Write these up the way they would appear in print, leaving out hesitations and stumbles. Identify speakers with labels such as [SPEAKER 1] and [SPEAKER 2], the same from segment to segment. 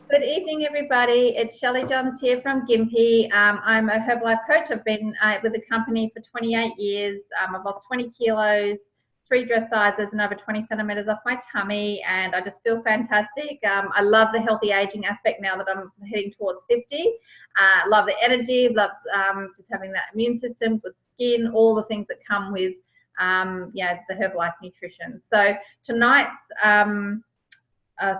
[SPEAKER 1] Good evening, everybody. It's Shelley Johns here from Gympie. I'm a Herbalife coach. I've been with the company for 28 years. I've lost 20 kilos, 3 dress sizes, and over 20 centimeters off my tummy, and I just feel fantastic. I love the healthy aging aspect now that I'm heading towards 50. Love the energy, love just having that immune system, good skin, all the things that come with the Herbalife nutrition. So tonight's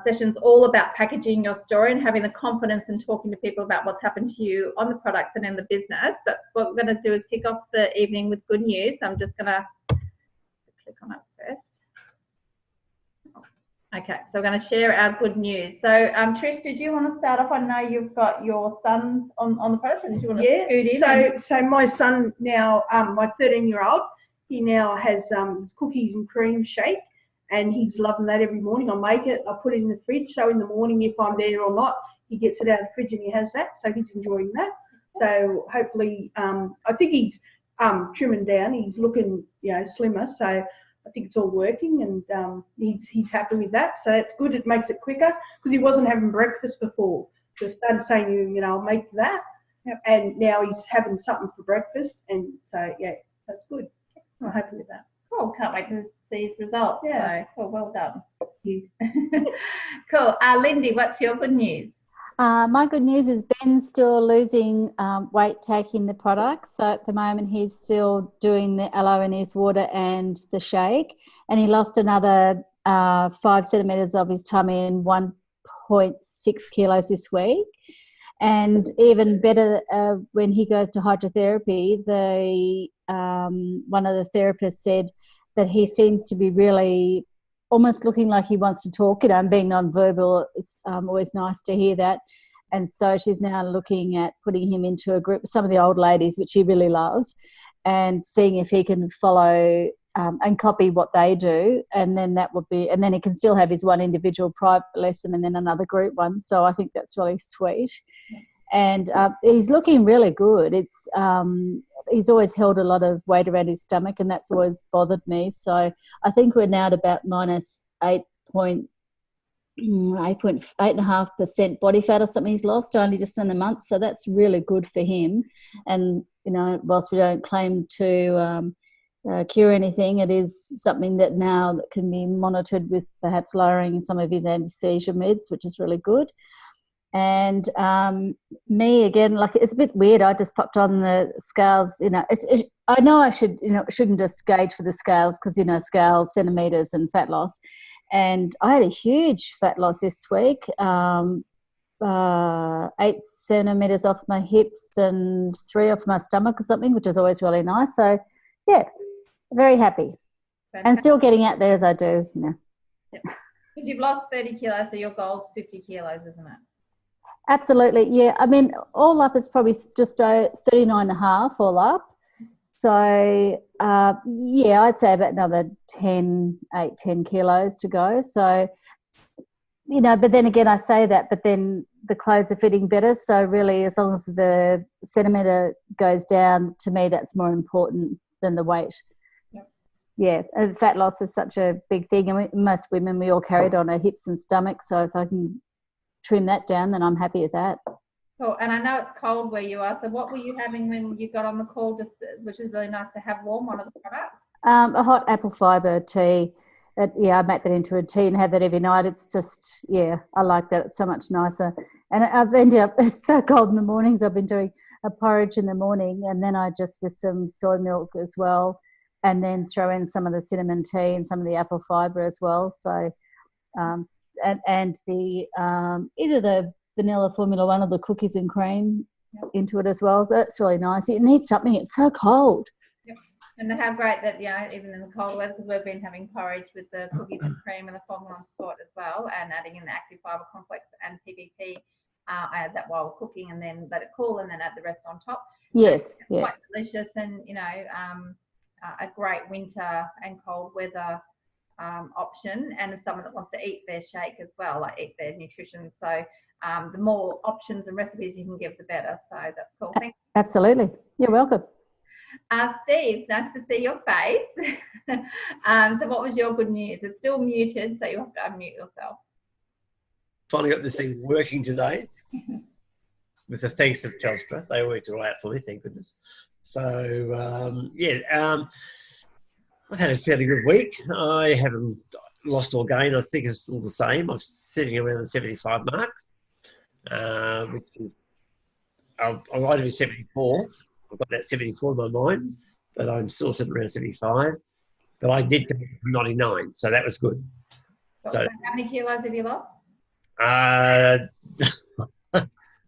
[SPEAKER 1] session's all about packaging your story and having the confidence and talking to people about what's happened to you on the products and in the business. But what we're going to do is kick off the evening with good news. So I'm just going to click on it first. Okay, so we're going to share our good news. So Trish, did you want to start off? I know you've got your son on the product. Did you want to scoot in?
[SPEAKER 2] So my son now, my 13-year-old, he now has his cookies and cream shake. And he's loving that every morning. I make it, I put it in the fridge. So in the morning, if I'm there or not, he gets it out of the fridge and he has that. So he's enjoying that. So hopefully, I think he's trimming down. He's looking, slimmer. So I think it's all working, and he's happy with that. So it's good. It makes it quicker because he wasn't having breakfast before. So I started saying, I'll make that. Yep. And now he's having something for breakfast. And so, that's good. I'm happy with that.
[SPEAKER 1] Cool. Can't wait to see his results.
[SPEAKER 2] Yeah.
[SPEAKER 1] So, cool. Well done. Thank you. Cool. Lindy, what's your good news?
[SPEAKER 3] My good news is Ben's still losing weight taking the product. So at the moment he's still doing the aloe in his water and the shake. And he lost another 5 centimetres of his tummy and 1.6 kilos this week. And even better, when he goes to hydrotherapy, one of the therapists said that he seems to be really almost looking like he wants to talk, and being nonverbal. It's always nice to hear that. And so she's now looking at putting him into a group with some of the old ladies, which he really loves, and seeing if he can follow and copy what they do. And then and then he can still have his one individual private lesson and then another group one. So I think that's really sweet. And he's looking really good. It's he's always held a lot of weight around his stomach, and that's always bothered me. So I think we're now at about minus 8.5% body fat or something he's lost only just in a month. So that's really good for him. And, whilst we don't claim to cure anything, it is something that now that can be monitored with perhaps lowering some of his anesthesia meds, which is really good. And me again, like, it's a bit weird. I just popped on the scales. I know I shouldn't just gauge for the scales because scales, centimeters, and fat loss. And I had a huge fat loss this week. 8 centimeters off my hips and 3 off my stomach or something, which is always really nice. So yeah, very happy. Fantastic. And still getting out there as I do.
[SPEAKER 1] Yep. Because you've lost 30 kilos, so your goal's 50 kilos, isn't it?
[SPEAKER 3] Absolutely, yeah. I mean, all up, it's probably just 39.5 all up. So, I'd say about another 10 kilos to go. So, but then again, I say that, but then the clothes are fitting better. So really, as long as the centimetre goes down, to me, that's more important than the weight. Yep. Yeah, and fat loss is such a big thing. And most women, we all carry it on our hips and stomach. So if I can trim that down, then I'm happy with that.
[SPEAKER 1] Cool. And I know it's cold where you are, so what were you having when you got on the call, which is really nice to have warm, one of the products?
[SPEAKER 3] A hot apple fibre tea. I make that into a tea and have that every night. It's just, I like that. It's so much nicer. And I've ended up, it's so cold in the mornings, I've been doing a porridge in the morning, and then I just, with some soy milk as well, and then throw in some of the cinnamon tea and some of the apple fibre as well. So and the either the vanilla Formula 1 or the cookies and cream into it as well. So that's really nice. It needs something. It's so cold.
[SPEAKER 1] Yep. And how great that, even in the cold weather, because we've been having porridge with the cookies and cream and the Formula 1 Sport as well, and adding in the active fibre complex and PBP. I add that while cooking and then let it cool and then add the rest on top.
[SPEAKER 3] Yes.
[SPEAKER 1] It's quite delicious, and, a great winter and cold weather option, and if someone that wants to eat their shake as well, like eat their nutrition. So the more options and recipes you can give, the better. So that's cool. Thanks.
[SPEAKER 3] Absolutely. You're welcome.
[SPEAKER 1] Steve, nice to see your face. So what was your good news? It's still muted, so you have to unmute yourself.
[SPEAKER 4] finally got this thing working today with the thanks of Telstra. They worked it all out for me, thank goodness. So, I've had a fairly good week. I haven't lost or gained. I think it's still the same. I'm sitting around the 75 mark, which is, I might be 74. I've got that 74 in my mind, but I'm still sitting around 75. But I did come from 99, so that was good.
[SPEAKER 1] So how many kilos have you lost?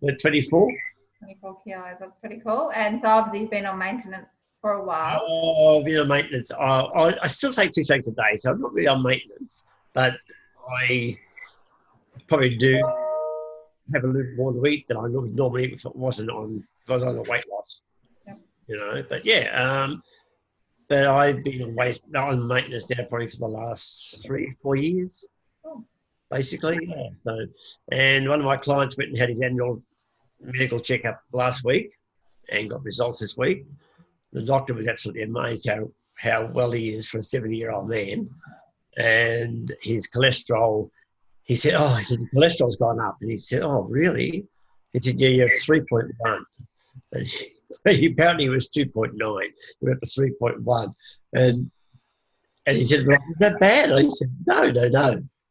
[SPEAKER 4] 24.
[SPEAKER 1] 24 kilos, that's pretty cool. And so obviously you've been on maintenance for a while.
[SPEAKER 4] Oh, maintenance. I still take 2 shakes a day, so I'm not really on maintenance, but I probably do have a little more to eat than I would normally eat if I was on a weight loss. Yep. But yeah, but I've been on maintenance now probably for the last 3-4 years, basically. Yeah. So, and one of my clients went and had his annual medical checkup last week and got results this week. The doctor was absolutely amazed how well he is for a 70-year-old man. And his cholesterol, he said, your cholesterol's gone up. And he said, oh, really? He said, yeah, you're 3.1. And so apparently he was 2.9. He went to 3.1. And he said, well, is that bad? And he said, no.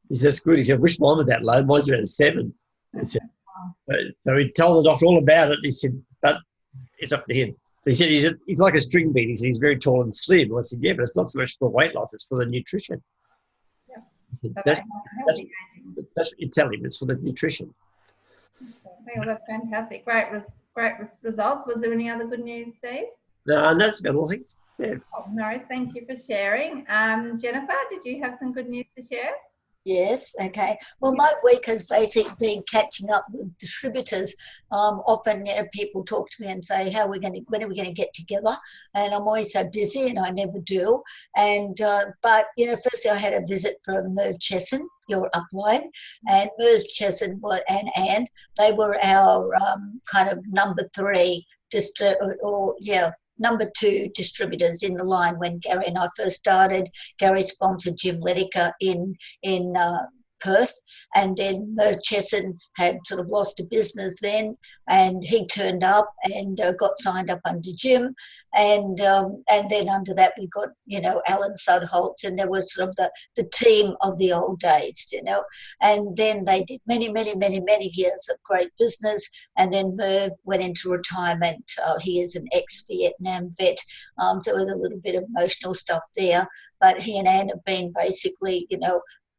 [SPEAKER 4] He said, that's good. He said, I wish mine was that low. Mine's around 7. He said, so he told the doctor all about it. He said, but it's up to him. He said he's like a string bean. He said he's very tall and slim. I said, yeah, but it's not so much for the weight loss, it's for the nutrition.
[SPEAKER 1] Yeah.
[SPEAKER 4] That's what you tell him, it's for the nutrition.
[SPEAKER 1] Well, that's fantastic. Great results. Was there any other good news, Steve?
[SPEAKER 4] No, that's about all, thanks. Yeah.
[SPEAKER 1] Oh, no worries. Thank you for sharing. Jennifer, did you have some good news to share?
[SPEAKER 5] Yes, okay. Well, my week has basically been catching up with distributors. Often, people talk to me and say, when are we going to get together? And I'm always so busy and I never do. And but firstly I had a visit from Merv Chesson, your upline, and Merv Chesson and they were our kind of number 2 distributors in the line when Gary and I first started. Gary sponsored Jim Lediker in Perth, and then Merv Chesson had sort of lost a business then, and he turned up and got signed up under Jim, and then under that we got Alan Sudholtz, and they were sort of the team of the old days, and then they did many years of great business, and then Merv went into retirement. He is an ex-Vietnam vet, so with a little bit of emotional stuff there, but he and Anne have been basically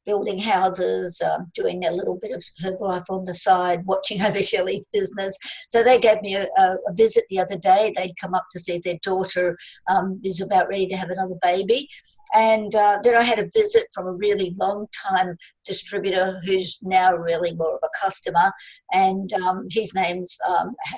[SPEAKER 5] building houses, doing a little bit of Herbalife on the side, watching over Shelley's business. So they gave me a visit the other day. They'd come up to see their daughter is about ready to have another baby. And then I had a visit from a really long-time distributor who's now really more of a customer, and his name's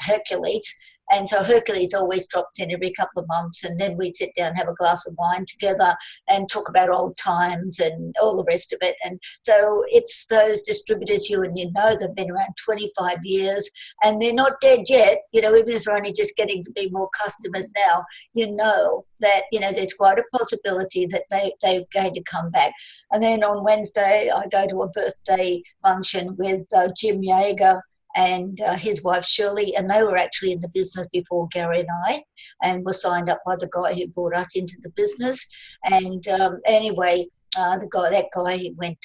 [SPEAKER 5] Hercules. And so Hercules always dropped in every couple of months, and then we'd sit down and have a glass of wine together and talk about old times and all the rest of it. And so it's those distributors they've been around 25 years and they're not dead yet. Even if they're only just getting to be more customers now, that, there's quite a possibility that they're going to come back. And then on Wednesday, I go to a birthday function with Jim Yeager and his wife Shirley, and they were actually in the business before Gary and I, and were signed up by the guy who brought us into the business. And anyway, that guy who went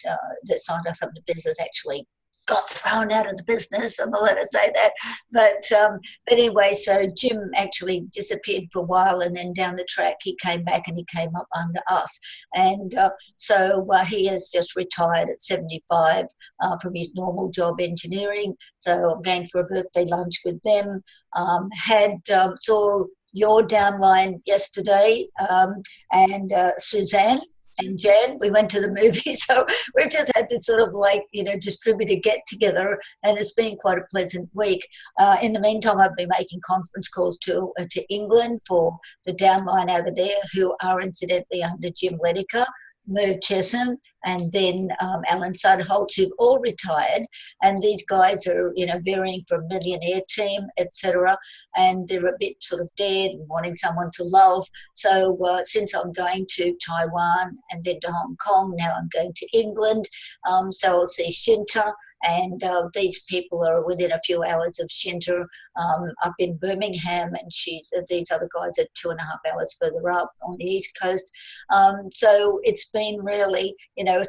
[SPEAKER 5] that signed us up in the business actually got thrown out of the business. I'm not allowed to say that, but anyway, so Jim actually disappeared for a while, and then down the track he came back and he came up under us, and so he has just retired at 75 from his normal job engineering. So I'm going for a birthday lunch with them. Saw your downline yesterday, and Suzanne and Jan, we went to the movie. So we've just had this sort of distributor get together, and it's been quite a pleasant week. In the meantime, I've been making conference calls to England for the downline over there, who are incidentally under Jim Lediker, Merv Chesson, and then Alan Sudholtz, who've all retired. And these guys are, varying from Millionaire Team, etc. And they're a bit sort of dead and wanting someone to love. So since I'm going to Taiwan and then to Hong Kong, now I'm going to England. So I'll see Shinta and these people are within a few hours of Shinta, up in Birmingham, and these other guys are 2.5 hours further up on the East Coast. So it's been really,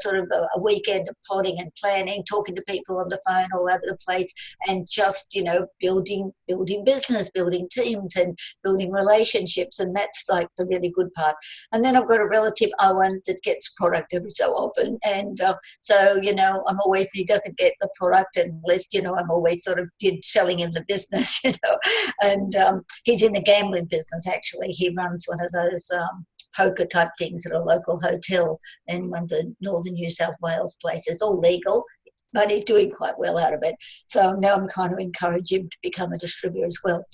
[SPEAKER 5] sort of a weekend of plotting and planning, talking to people on the phone all over the place, and just, building business, building teams and building relationships. And that's like the really good part. And then I've got a relative, Owen, that gets product every so often. And so, I'm always, he doesn't get the product unless, I'm always sort of selling him the business, And he's in the gambling business, actually. He runs one of those poker type things at a local hotel in one of the northern New South Wales places, all legal, but he's doing quite well out of it. So now I'm kind of encouraging him to become a distributor as well.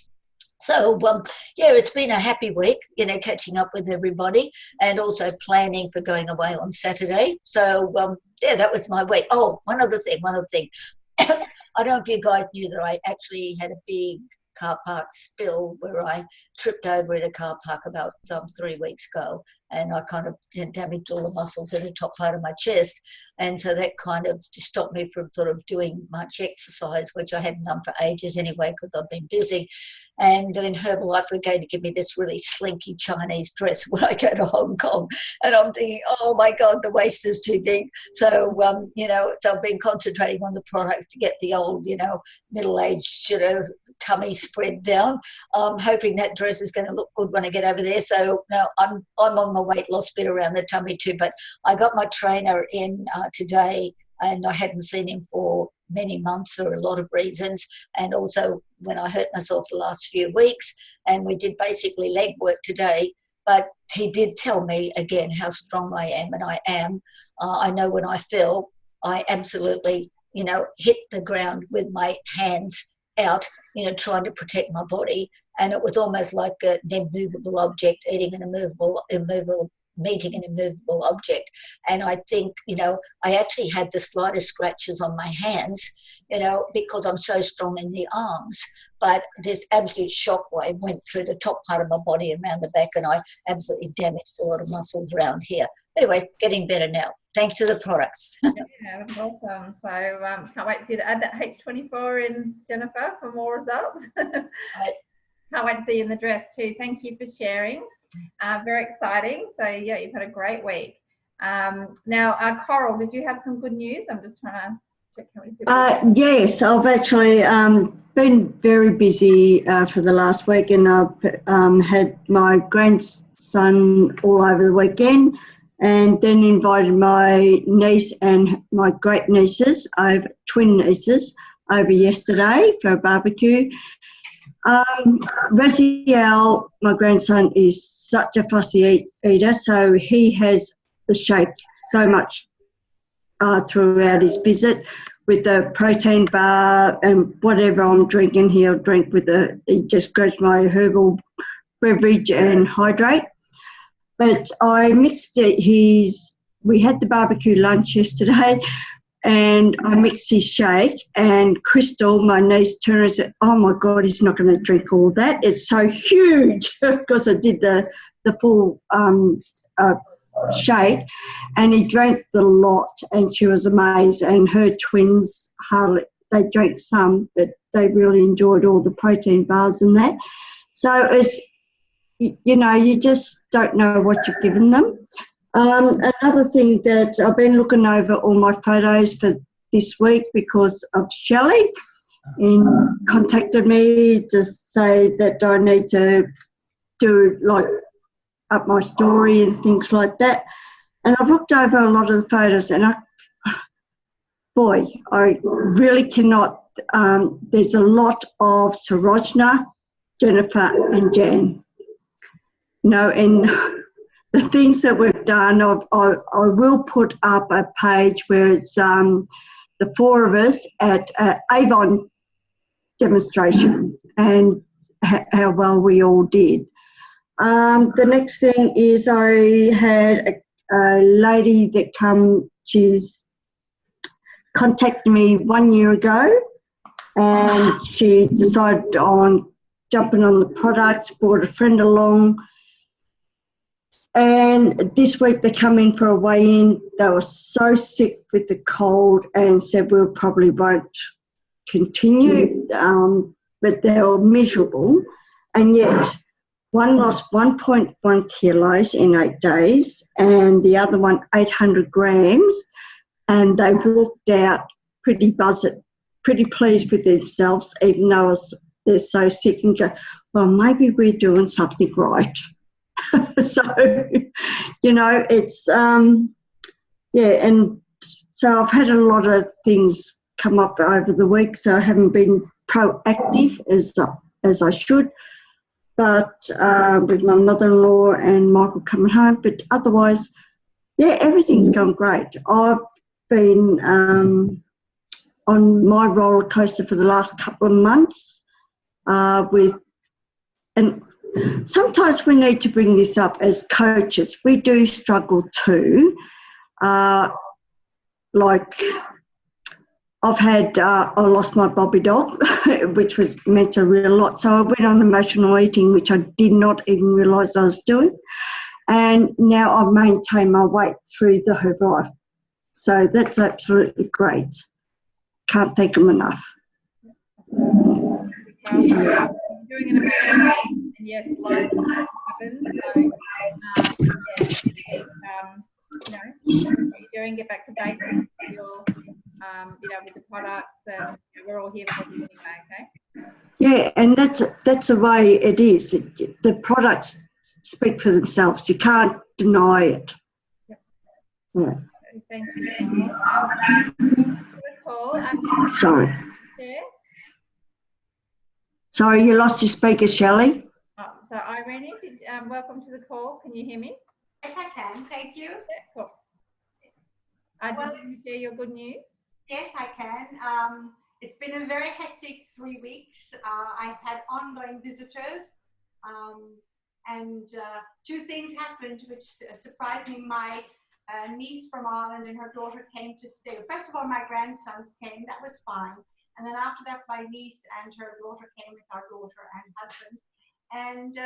[SPEAKER 5] So, it's been a happy week, catching up with everybody and also planning for going away on Saturday. So, that was my week. Oh, one other thing. I don't know if you guys knew that I actually had a big car park spill where I tripped over in a car park about 3 weeks ago, and I kind of damaged all the muscles in the top part of my chest, and so that kind of stopped me from sort of doing much exercise, which I hadn't done for ages anyway because I've been busy. And in Herbalife were going to give me this really slinky Chinese dress when I go to Hong Kong, and I'm thinking, oh my God, the waist is too big. So so I've been concentrating on the products to get the old middle-aged tummy spread down. I'm hoping that dress is going to look good when I get over there. So now I'm on my weight loss bit around the tummy too, but I got my trainer in today, and I hadn't seen him for many months for a lot of reasons, and also when I hurt myself the last few weeks, and we did basically leg work today. But he did tell me again how strong I am, and I am. I know when I fell, I absolutely hit the ground with my hands out, trying to protect my body, and it was almost like an immovable object meeting an immovable object. And I think, I actually had the slightest scratches on my hands, because I'm so strong in the arms, but this absolute shockwave went through the top part of my body and around the back, and I absolutely damaged a lot of muscles around here. Anyway, getting better now, thanks to the products.
[SPEAKER 1] Yeah, that's awesome. So can't wait for you to add that H24 in, Jennifer, for more results. Can't wait to see you in the dress too. Thank you for sharing. Very exciting. So yeah, you've had a great week. Now, Coral, did you have some good news? I'm just trying to check how many people.
[SPEAKER 6] Yes, I've actually been very busy for the last week, and I've had my grandson all over the weekend, and then invited my niece and my great nieces, twin nieces, over yesterday for a barbecue. Raziel, my grandson, is such a fussy eater, so he has the shake so much throughout his visit with the protein bar and whatever I'm drinking, he'll drink with he just grabs my herbal beverage and hydrate. But I mixed it. We had the barbecue lunch yesterday, and I mixed his shake, and Crystal, my niece, turned and said, oh my God, he's not going to drink all that. It's so huge, because I did the full shake, and he drank the lot, and she was amazed. And her twins, they drank some, but they really enjoyed all the protein bars and that. So it's, you just don't know what you've given them. Another thing that I've been looking over all my photos for this week because of Shelley, and contacted me to say that I need to do up my story and things like that. And I've looked over a lot of the photos, and I really cannot. There's a lot of Sarojna, Jennifer, and Jan. And the things that we've done, I will put up a page where it's the four of us at Avon demonstration and how well we all did. The next thing is I had a lady that she's contacted me 1 year ago, and she decided on jumping on the products, brought a friend along. And this week they come in for a weigh-in. They were so sick with the cold and said we probably won't continue, but they were miserable. And yet one lost 1.1 kilos in 8 days and the other one 800 grams. And they walked out pretty buzzed, pretty pleased with themselves, even though they're so sick, and go, well, maybe we're doing something right. So, you know, it's, and so I've had a lot of things come up over the week, so I haven't been proactive as I should, but with my mother-in-law and Michael coming home, but otherwise, yeah, everything's gone great. I've been on my roller coaster for the last couple of months and sometimes we need to bring this up as coaches. We do struggle too. Like I lost my Bobby dog, which was meant a real lot. So I went on emotional eating, which I did not even realise I was doing. And now I've maintained my weight through the Herbalife. So that's absolutely great. Can't thank them enough.
[SPEAKER 1] Doing an amazing, and yes, life happens. So, you're doing, get back to basics. You're, with the products, and we're all here for you anyway. Okay.
[SPEAKER 6] Yeah, and that's the way it is. The products speak for themselves. You can't deny it.
[SPEAKER 1] Yep.
[SPEAKER 6] Yeah.
[SPEAKER 1] Thank you.
[SPEAKER 6] Sorry.
[SPEAKER 1] Yeah.
[SPEAKER 6] Sorry, you lost your speaker, Shelley.
[SPEAKER 1] Oh, so Irene, welcome to the call. Can you hear me?
[SPEAKER 7] Yes, I can. Thank you.
[SPEAKER 1] Yeah, cool. Did you share your good news?
[SPEAKER 7] Yes, I can. It's been a very hectic 3 weeks. I've had ongoing visitors, and 2 things happened which surprised me. My niece from Ireland and her daughter came to stay. First of all, my grandsons came. That was fine. And then after that, my niece and her daughter came with our daughter and husband. And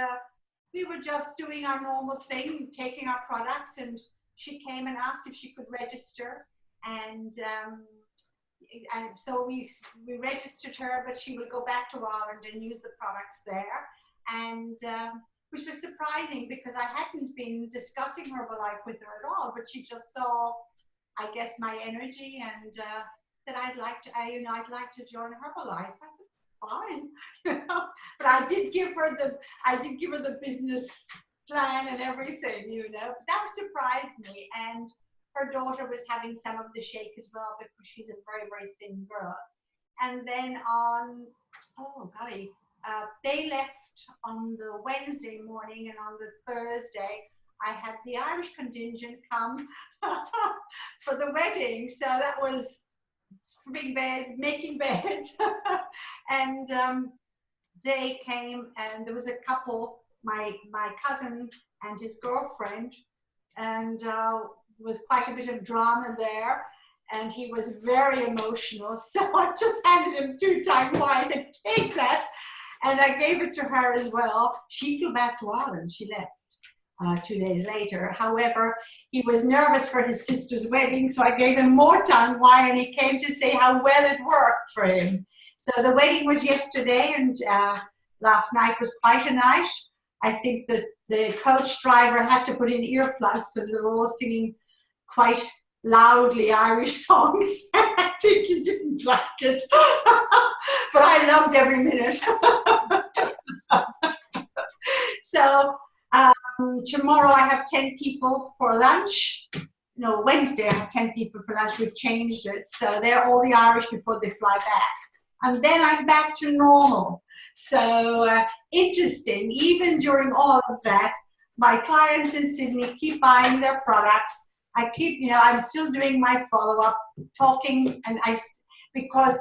[SPEAKER 7] we were just doing our normal thing, taking our products, and she came and asked if she could register. And so we registered her, but she will go back to Ireland and use the products there. And which was surprising because I hadn't been discussing Herbalife with her at all, but she just saw, I guess, my energy and that I'd like to join Herbalife. I said, fine, but I did give her the business plan and everything, That surprised me. And her daughter was having some of the shake as well because she's a very, very thin girl. And then they left on the Wednesday morning, and on the Thursday, I had the Irish contingent come for the wedding. So that was stripping beds, making beds, and they came, and there was a couple, my cousin and his girlfriend, and was quite a bit of drama there, and he was very emotional. So I just handed him 2 times wine. I said, take that. And I gave it to her as well. She flew back to Ireland. She left 2 days later. However, he was nervous for his sister's wedding, so I gave him more time wine, and he came to say how well it worked for him. So the wedding was yesterday, and last night was quite a night. I think that the coach driver had to put in earplugs because they were all singing quite loudly Irish songs. I think he didn't like it, but I loved every minute. So tomorrow I have 10 people for lunch. No, Wednesday I have 10 people for lunch. We've changed it. So they're all the Irish before they fly back. And then I'm back to normal. So interesting, even during all of that, my clients in Sydney keep buying their products. I keep, I'm still doing my follow-up, talking, and because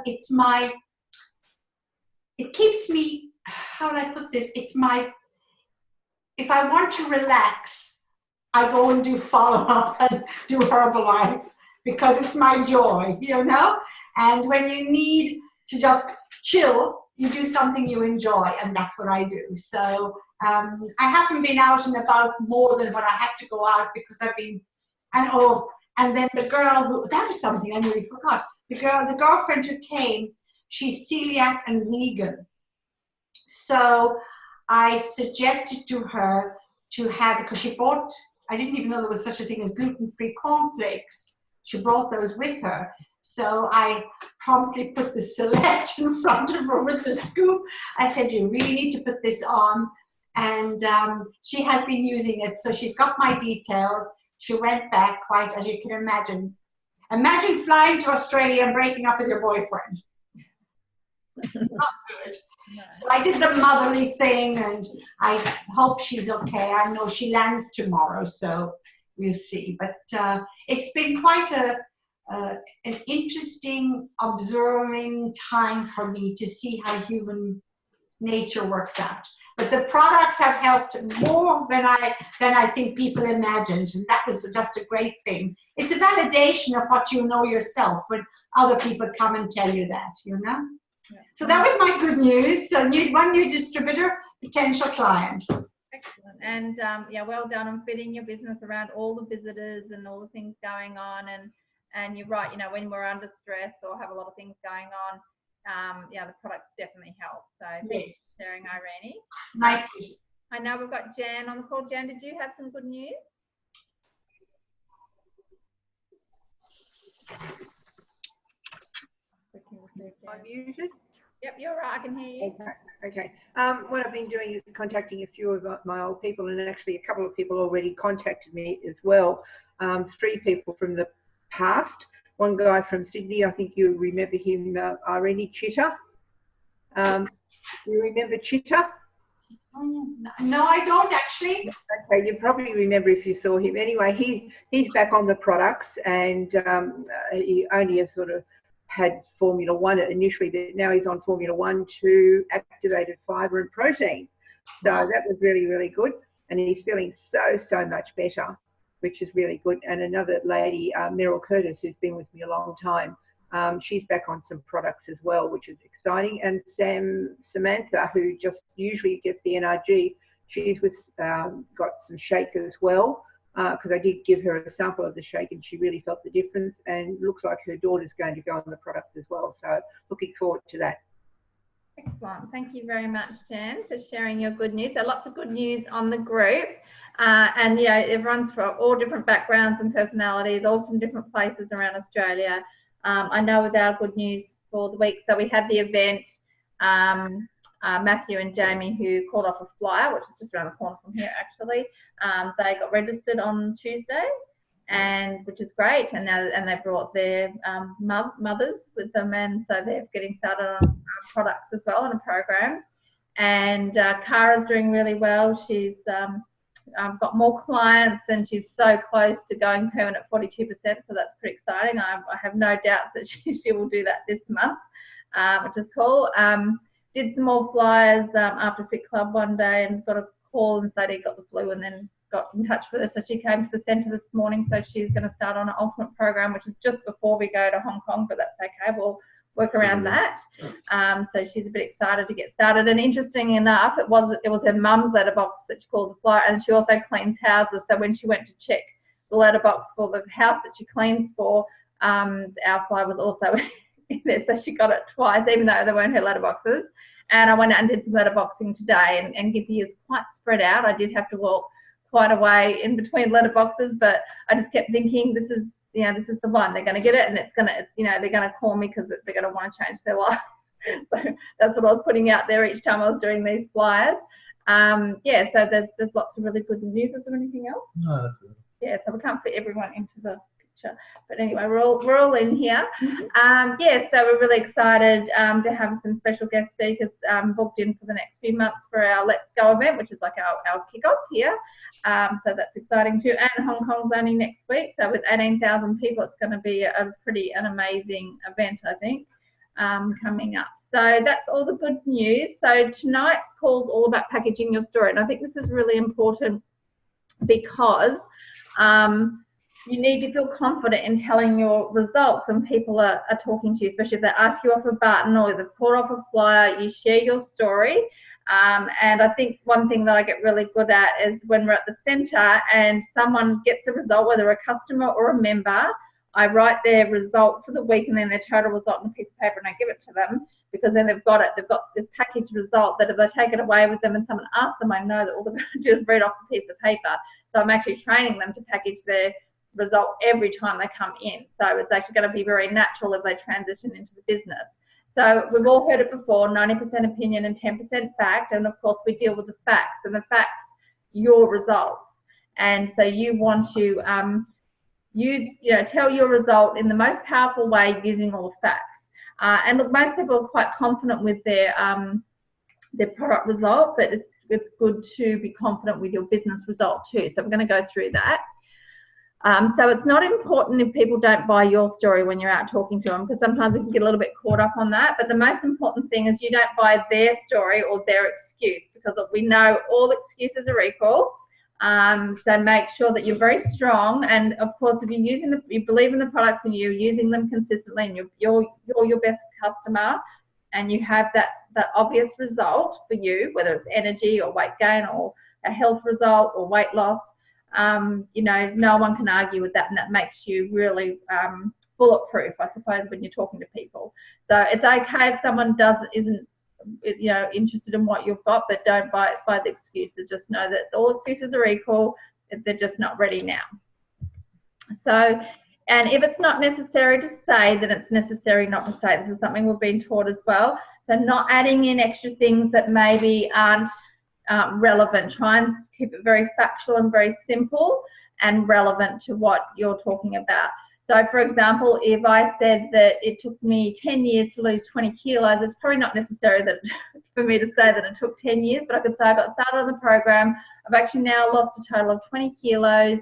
[SPEAKER 7] it keeps me, how would I put this? If I want to relax, I go and do follow-up and do Herbalife because it's my joy, And when you need to just chill, you do something you enjoy, and that's what I do. So I haven't been out and about more than what I had to go out because I've been, and then the girl who, that was something I nearly forgot. The girlfriend who came, she's celiac and vegan. So I suggested to her to have, because she bought, I didn't even know there was such a thing as gluten-free cornflakes. She brought those with her. So I promptly put the Select in front of her with the scoop. I said, you really need to put this on. And she has been using it. So she's got my details. She went back quite, as you can imagine. Imagine flying to Australia and breaking up with your boyfriend. Not good. So I did the motherly thing, and I hope she's okay. I know she lands tomorrow, so we'll see. But it's been quite an interesting, observing time for me to see how human nature works out. But the products have helped more than I think people imagined, and that was just a great thing. It's a validation of what you know yourself when other people come and tell you that, you know. Yeah. So that was my good news. So one new distributor, potential client.
[SPEAKER 1] Excellent. And yeah, well done on fitting your business around all the visitors and all the things going on. And you're right, you know, when we're under stress or have a lot of things going on, yeah, the products definitely help. So thanks for sharing, Irene.
[SPEAKER 7] Thank you.
[SPEAKER 1] I know we've got Jan on the call. Jan, did you have some good news?
[SPEAKER 8] I'm muted.
[SPEAKER 1] Yep, you're right. I can hear you.
[SPEAKER 8] Okay. What I've been doing is contacting a few of my old people, and actually a couple of people already contacted me as well. 3 people from the past. One guy from Sydney, I think you remember him, Irene Chitta. You remember Chitta?
[SPEAKER 7] No, I don't actually.
[SPEAKER 8] Okay, you probably remember if you saw him. Anyway, he's back on the products, and he only has sort of had Formula 1 initially, but now he's on Formula 1 to activated fibre and protein. So that was really, really good. And he's feeling so much better, which is really good. And another lady, Meryl Curtis, who's been with me a long time, she's back on some products as well, which is exciting. And Samantha, who just usually gets the NRG, she's got some shake as well, because I did give her a sample of the shake and she really felt the difference, and looks like her daughter's going to go on the product as well. So looking forward to that.
[SPEAKER 1] Excellent. Thank you very much, Jan, for sharing your good news. So lots of good news on the group. And, you know, everyone's from all different backgrounds and personalities, all from different places around Australia. I know with our good news for the week, so we had the event, Matthew and Jamie, who called off a flyer, which is just around the corner from here actually. They got registered on Tuesday, and which is great. And now they brought their mothers with them, and so they're getting started on products as well in a program. And Kara's doing really well. She's got more clients, and she's so close to going permanent 42%, so that's pretty exciting. I have no doubt that she will do that this month, which is cool. Did some more flyers after Fit Club one day, and got a call and said he got the flu, and then got in touch with her. So she came to the centre this morning, so she's going to start on an ultimate program, which is just before we go to Hong Kong, but that's okay. We'll work around that. So she's a bit excited to get started. And interesting enough, it was her mum's letterbox that she called the flyer, and she also cleans houses. So when she went to check the letterbox for the house that she cleans for, our flyer was also in there. So she got it twice, even though they weren't her letterboxes. And I went out and did some letterboxing today, and Gympie is quite spread out. I did have to walk quite a way in between letterboxes, but I just kept thinking, this is the one. They're going to get it, and it's going to, they're going to call me because they're going to want to change their life. So that's what I was putting out there each time I was doing these flyers. Yeah, so there's lots of really good news. Is there anything else?
[SPEAKER 9] No, that's it.
[SPEAKER 1] Yeah, so we can't fit everyone into the picture, but anyway, we're all in here. Yeah, so we're really excited to have some special guest speakers booked in for the next few months for our Let's Go event, which is like our kickoff here. So that's exciting too. And Hong Kong's only next week, so with 18,000 people, it's going to be an amazing event, I think, coming up. So that's all the good news. So tonight's call is all about packaging your story, and I think this is really important because you need to feel confident in telling your results when people are talking to you, especially if they ask you off a button or they've pulled off a flyer. You share your story. And I think one thing that I get really good at is when we're at the centre and someone gets a result, whether a customer or a member, I write their result for the week and then their total result on a piece of paper and I give it to them, because then they've got it. They've got this packaged result that if they take it away with them and someone asks them, I know that all they're going to do is read off the piece of paper. So I'm actually training them to package their result every time they come in. So it's actually going to be very natural if they transition into the business. So we've all heard it before, 90% opinion and 10% fact. And of course we deal with the facts, and the facts, your results. And so you want to tell your result in the most powerful way using all the facts. And look, most people are quite confident with their product result, but it's good to be confident with your business result too. So I'm going to go through that. So it's not important if people don't buy your story when you're out talking to them, because sometimes we can get a little bit caught up on that. But the most important thing is you don't buy their story or their excuse, because we know all excuses are equal. So make sure that you're very strong. And of course, if you believe in the products and you're using them consistently, and you're your best customer, and you have that obvious result for you, whether it's energy or weight gain or a health result or weight loss, no one can argue with that, and that makes you really bulletproof, I suppose, when you're talking to people. So it's okay if someone isn't interested in what you've got, but don't buy the excuses. Just know that all excuses are equal. They're just not ready now. So, and if it's not necessary to say, then it's necessary not to say. This is something we've been taught as well. So not adding in extra things that maybe aren't relevant. Try and keep it very factual and very simple and relevant to what you're talking about. So for example, if I said that it took me 10 years to lose 20 kilos, it's probably not necessary for me to say that it took 10 years, but I could say I got started on the program. I've actually now lost a total of 20 kilos.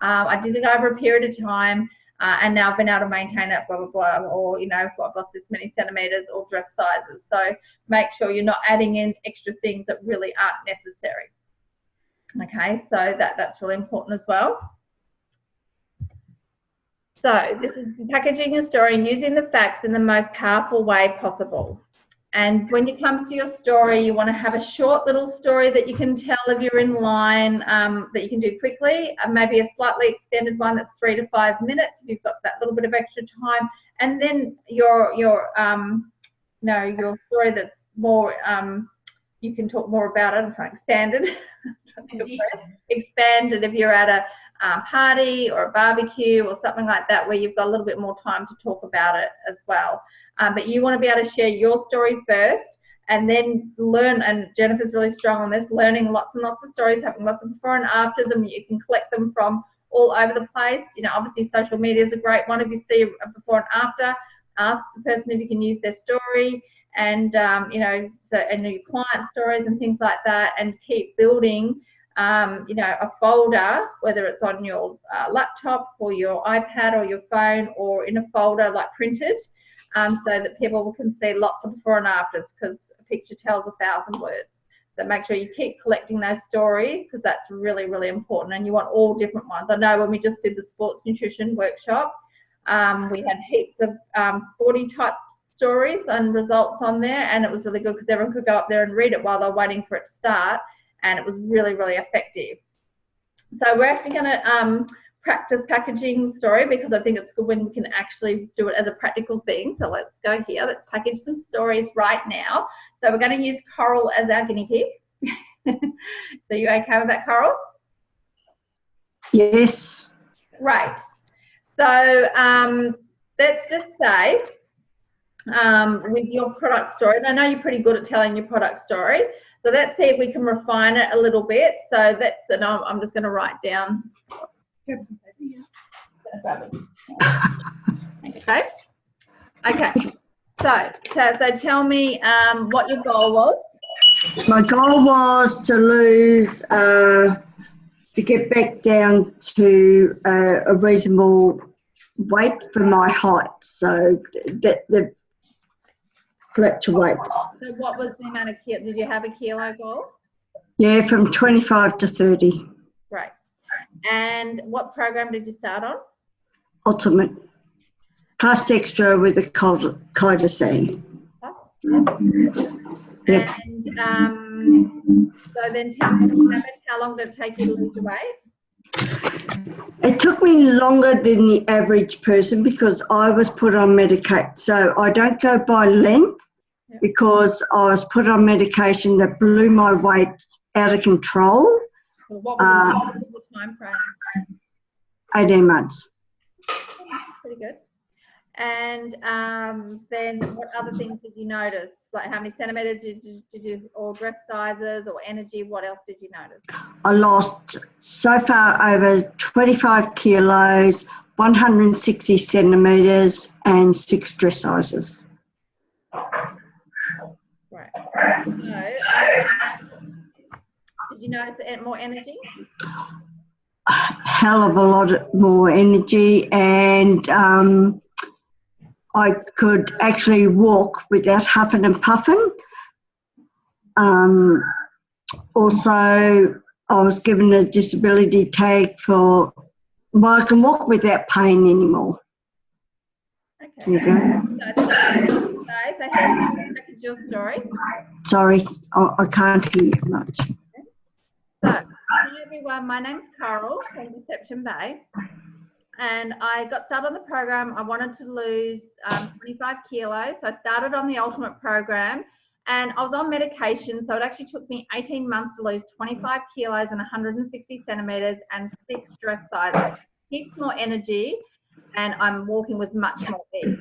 [SPEAKER 1] I did it over a period of time, and now I've been able to maintain it, blah, blah, blah, or, I've lost this many centimetres or dress sizes. So make sure you're not adding in extra things that really aren't necessary. Okay, so that's really important as well. So this is packaging your story and using the facts in the most powerful way possible. And when it comes to your story, you want to have a short little story that you can tell if you're in line, that you can do quickly, maybe a slightly extended one that's 3 to 5 minutes if you've got that little bit of extra time, and then your story that's more, you can talk more about it. I'm trying expanded. Expanded if you're at a party or a barbecue or something like that, where you've got a little bit more time to talk about it as well. But you want to be able to share your story first, and then learn, and Jennifer's really strong on this, learning lots and lots of stories, having lots of before and afters, and you can collect them from all over the place. Obviously social media is a great one. If you see a before and after, ask the person if you can use their story, and and your client stories and things like that, and keep building a folder, whether it's on your laptop or your iPad or your phone, or in a folder like printed, so that people can see lots of before and afters, because a picture tells 1,000 words. So make sure you keep collecting those stories, because that's really, really important, and you want all different ones. I know when we just did the sports nutrition workshop, we had heaps of sporty type stories and results on there, and it was really good because everyone could go up there and read it while they're waiting for it to start, and it was really, really effective. So we're actually going to practice packaging story, because I think it's good when we can actually do it as a practical thing. So let's go here. Let's package some stories right now. So we're going to use Coral as our guinea pig. So you okay with that, Coral?
[SPEAKER 6] Yes.
[SPEAKER 1] Right. So let's just say with your product story, and I know you're pretty good at telling your product story, so let's see if we can refine it a little bit. So and I'm just going to write down. Okay. So tell me what your goal was.
[SPEAKER 6] My goal was to lose, to get back down to a reasonable weight for my height. So the correct weights.
[SPEAKER 1] So what was the amount of kilo? Did you have a kilo goal?
[SPEAKER 6] Yeah, from 25 to 30.
[SPEAKER 1] Right. And what program did you start on?
[SPEAKER 6] Ultimate. Plus extra with the Chitosan.
[SPEAKER 1] Yep. And So then tell me what happened. How long did it take you to lose the weight?
[SPEAKER 6] It took me longer than the average person because I was put on medication. So I don't go by length because I was put on medication that blew my weight out of control.
[SPEAKER 1] Well, what was the time frame?
[SPEAKER 6] 18 months.
[SPEAKER 1] Pretty good. And then what other things did you notice? Like how many centimeters did you, or dress sizes or energy? What else did you notice?
[SPEAKER 6] I lost so far over 25 kilos, 160 centimetres and 6 dress sizes.
[SPEAKER 1] Right. So, did you notice more energy?
[SPEAKER 6] Hell of a lot more energy, and I could actually walk without huffing and puffing. Also, I was given a disability tag for, well, I can walk without pain anymore.
[SPEAKER 1] Okay.
[SPEAKER 6] You go.
[SPEAKER 1] So how did your story?
[SPEAKER 6] Sorry, I can't hear you much.
[SPEAKER 1] So, hi everyone, my name's Carol from Deception Bay, and I got started on the program. I wanted to lose 25 kilos, so I started on the Ultimate program, and I was on medication, so it actually took me 18 months to lose 25 kilos and 160 centimetres and 6 dress sizes. Heaps more energy, and I'm walking with much more ease.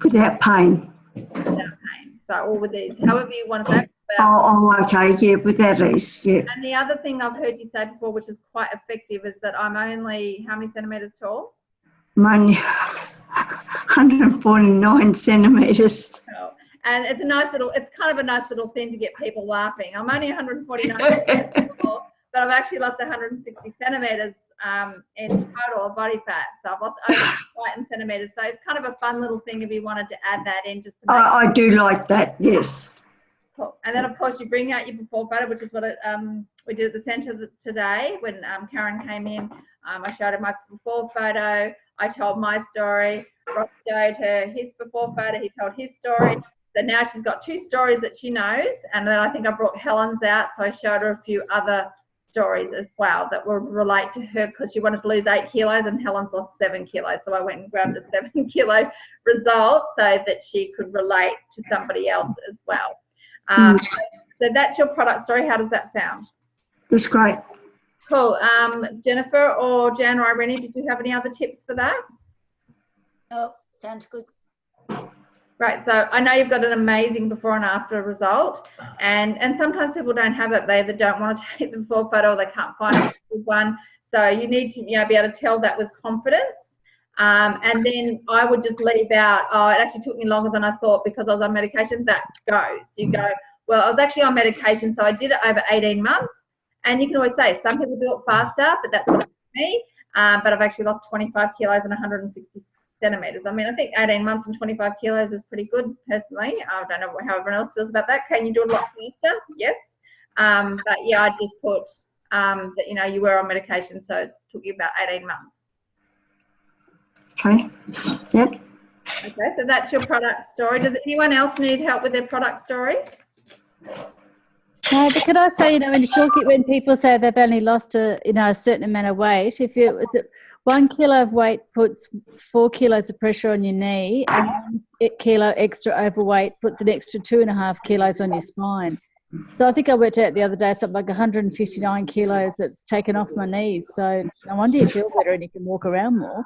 [SPEAKER 6] Without pain.
[SPEAKER 1] Without pain. So all with these, however you want to say.
[SPEAKER 6] Oh, okay, yeah, without ease, yeah.
[SPEAKER 1] And the other thing I've heard you say before, which is quite effective, is that I'm only how many centimetres tall?
[SPEAKER 6] I'm only 149 centimetres.
[SPEAKER 1] Oh, and it's a nice little, it's kind of a nice little thing to get people laughing. I'm only 149 centimetres tall, but I've actually lost 160 centimetres in total body fat. So I've lost over 5 centimetres. So it's kind of a fun little thing if you wanted to add that in just to make
[SPEAKER 6] I do like that, yes.
[SPEAKER 1] cool. And then, of course, you bring out your before photo, which is what we did at the centre today when Karen came in. I showed her my before photo. I told my story. Ross showed her his before photo. He told his story. So now she's got 2 stories that she knows. And then I think I brought Helen's out. So I showed her a few other stories as well that will relate to her because she wanted to lose 8 kilos and Helen's lost 7 kilos. So I went and grabbed a 7 kilo result so that she could relate to somebody else as well. So that's your product story. How does that sound?
[SPEAKER 6] That's great.
[SPEAKER 1] Cool. Jennifer or Jan or Irene, did you have any other tips for that?
[SPEAKER 5] Oh, sounds good.
[SPEAKER 1] Right. So I know you've got an amazing before and after result, and sometimes people don't have it. They either don't want to take the before photo or they can't find a good one. So you need to be able to tell that with confidence. And then I would just leave out, oh, it actually took me longer than I thought because I was on medication. That goes. You go, well, I was actually on medication, so I did it over 18 months. And you can always say, some people do it faster, but that's not me. But I've actually lost 25 kilos and 160 centimetres. I mean, I think 18 months and 25 kilos is pretty good, personally. I don't know how everyone else feels about that. Can you do it a lot faster? Yes. But yeah, I just put that, you were on medication, so it took you about 18 months.
[SPEAKER 6] Okay. Yep.
[SPEAKER 1] Okay, so that's your product story. Does anyone else need help with their product story?
[SPEAKER 3] No, but could I say, when people say they've only lost a certain amount of weight, if you 1 kilo of weight puts 4 kilos of pressure on your knee, and 1 kilo extra overweight puts an extra 2.5 kilos on your spine. So I think I worked out the other day something like 159 kilos that's taken off my knees. So no wonder you feel better and you can walk around more.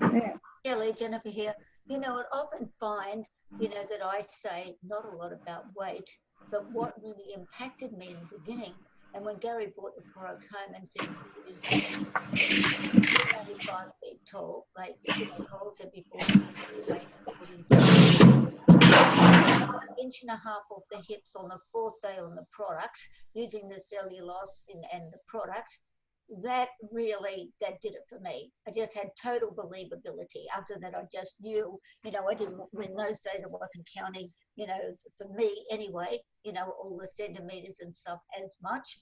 [SPEAKER 3] Yeah.
[SPEAKER 5] Kelly, Jennifer here. I often find, that I say not a lot about weight, but what really impacted me in the beginning, and when Gary brought the product home and said, only 5 feet tall, like Cole said before, inch and a half off the hips on the 4th day on the products, using the cellulose and the products. That did it for me. I just had total believability. After that, I just knew, I didn't, in those days I wasn't counting, for me anyway, all the centimeters and stuff as much,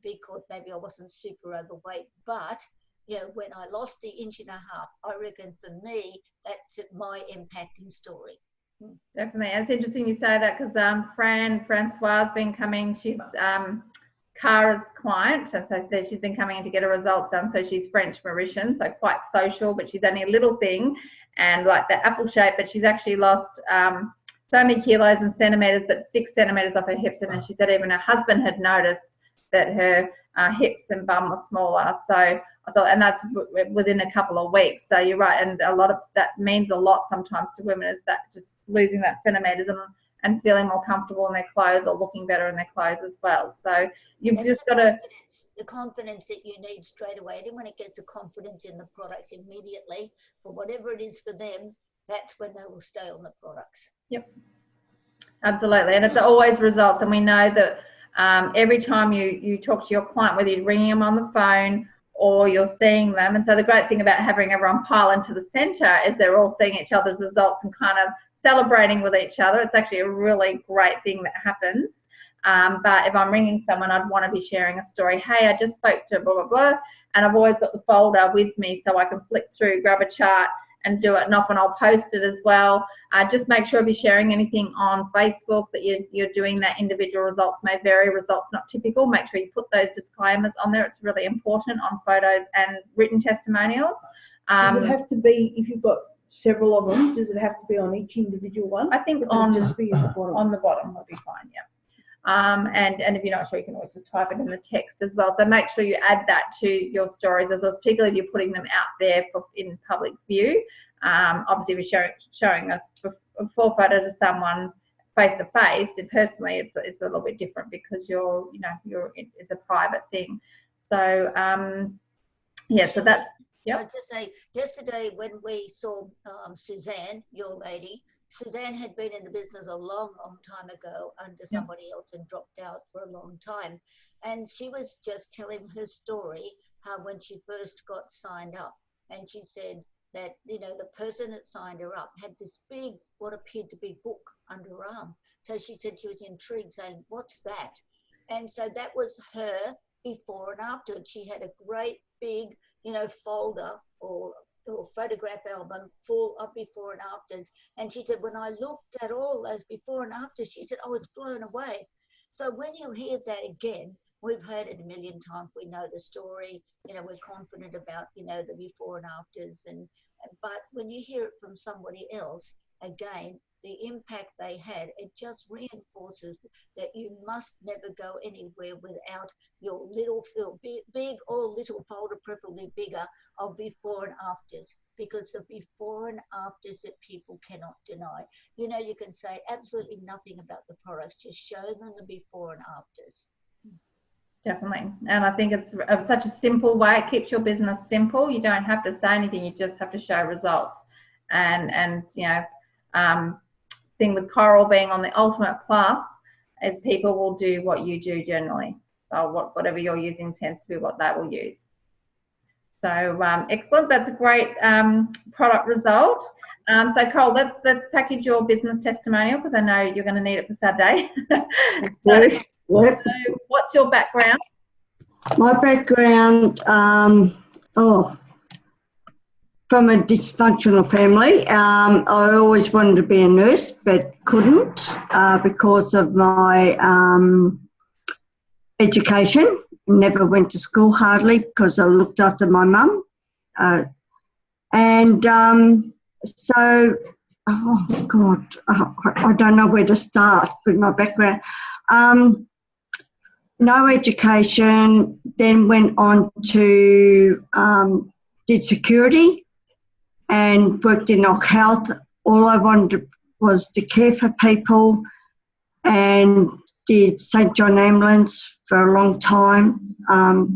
[SPEAKER 5] because maybe I wasn't super overweight. But, when I lost the 1.5 inches, I reckon for me, that's my impacting story.
[SPEAKER 1] Definitely. It's interesting you say that because Francois has been coming. She's Cara's client, and so she's been coming in to get her results done. So she's French Mauritian, so quite social, but she's only a little thing and like the apple shape, but she's actually lost so many kilos and centimeters, but 6 centimeters off her hips. And then she said even her husband had noticed that her hips and bum were smaller. So I thought, and that's within a couple of weeks. So you're right, and a lot of that means a lot sometimes to women, is that just losing that centimeters and feeling more comfortable in their clothes or looking better in their clothes as well. So you've just got to...
[SPEAKER 5] The confidence that you need straight away. Anyone who gets a confidence in the product immediately, for whatever it is for them, that's when they will stay on the products.
[SPEAKER 1] Yep, absolutely. And it's always results. And we know that every time you talk to your client, whether you're ringing them on the phone or you're seeing them. And so the great thing about having everyone pile into the centre is they're all seeing each other's results and kind of celebrating with each other. It's actually a really great thing that happens. But if I'm ringing someone, I'd want to be sharing a story. Hey, I just spoke to blah, blah, blah. And I've always got the folder with me so I can flick through, grab a chart and do it. And often I'll post it as well. Just make sure if you're sharing anything on Facebook that you're doing that individual results may vary, results not typical. Make sure you put those disclaimers on there. It's really important on photos and written testimonials.
[SPEAKER 2] Does it have to be, if you've got several of them, does it have to be on each individual one?
[SPEAKER 1] I think
[SPEAKER 2] on the bottom
[SPEAKER 1] will be fine, yeah. And if you're not sure, you can always just type it in the text as well. So make sure you add that to your stories as well, particularly if you're putting them out there in public view. Obviously, if you're showing us a full photo to someone face to face, and personally, it's a little bit different because it's a private thing. So yeah, so that's. Yep.
[SPEAKER 5] I'd just say, yesterday when we saw Suzanne, your lady, Suzanne had been in the business a long, long time ago under somebody else and dropped out for a long time. And she was just telling her story, how when she first got signed up, and she said that, the person that signed her up had this big, what appeared to be book under her arm. So she said she was intrigued, saying, what's that? And so that was her before and after. And she had a great big, folder or photograph album full of before and afters. And she said, when I looked at all those before and afters, she said, I was blown away. So when you hear that again, we've heard it a million times. We know the story, we're confident about, the before and afters. But when you hear it from somebody else, again, the impact they had, it just reinforces that you must never go anywhere without your little big or little folder, preferably bigger, of before and afters, because the before and afters that people cannot deny. You can say absolutely nothing about the products, just show them the before and afters.
[SPEAKER 1] Definitely. And I think it's such a simple way. It keeps your business simple. You don't have to say anything. You just have to show results. And thing with Coral being on the Ultimate Plus is people will do what you do generally. So whatever you're using tends to be what they will use. So excellent. That's a great product result. So Coral, let's package your business testimonial because I know you're going to need it for Saturday. So what's your background?
[SPEAKER 6] My background, from a dysfunctional family. I always wanted to be a nurse but couldn't because of my education. Never went to school hardly because I looked after my mum. Oh God, I don't know where to start with my background. No education, then went on to did security and worked in health. All I wanted was to care for people, and did St. John Ambulance for a long time,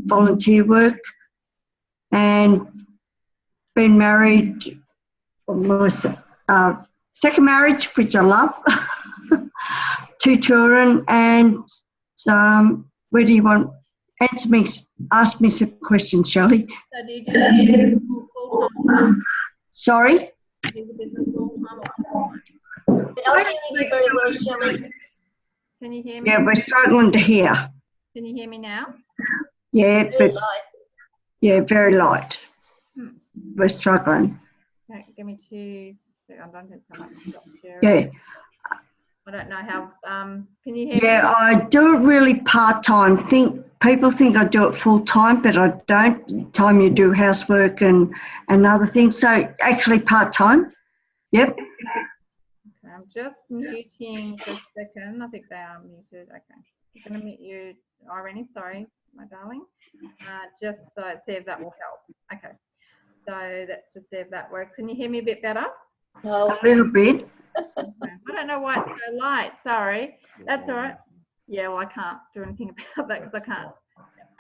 [SPEAKER 6] volunteer work, and been married, my second marriage, which I love, 2 children, and where do you want? Ask me some questions, Shelley.
[SPEAKER 1] So do you do that full-time?
[SPEAKER 6] Sorry?
[SPEAKER 1] Do you do the business full-time?
[SPEAKER 5] We're not hearing you very well, Shelley.
[SPEAKER 1] Can you hear me?
[SPEAKER 6] Yeah, we're struggling to hear.
[SPEAKER 1] Can you hear me now?
[SPEAKER 6] Yeah,
[SPEAKER 5] Very light.
[SPEAKER 6] Yeah, very light. We're struggling.
[SPEAKER 1] Okay, give me 2 I don't think so much.
[SPEAKER 6] Yeah.
[SPEAKER 1] I don't know how. Can you hear me?
[SPEAKER 6] Yeah, I do it really part-time. People think I do it full-time, but I don't. Time you do housework and other things. So actually part-time. Yep.
[SPEAKER 1] Okay, I'm just muting for a second. I think they are muted. Okay. I'm going to mute you, Irene. Sorry, my darling. Just so see if that will help. Okay. So let's just see if that works. Can you hear me a bit better?
[SPEAKER 5] No.
[SPEAKER 6] A little bit.
[SPEAKER 1] Okay. I don't know why it's so light. Sorry. That's all right. Yeah, well, I can't do anything about that because I can't.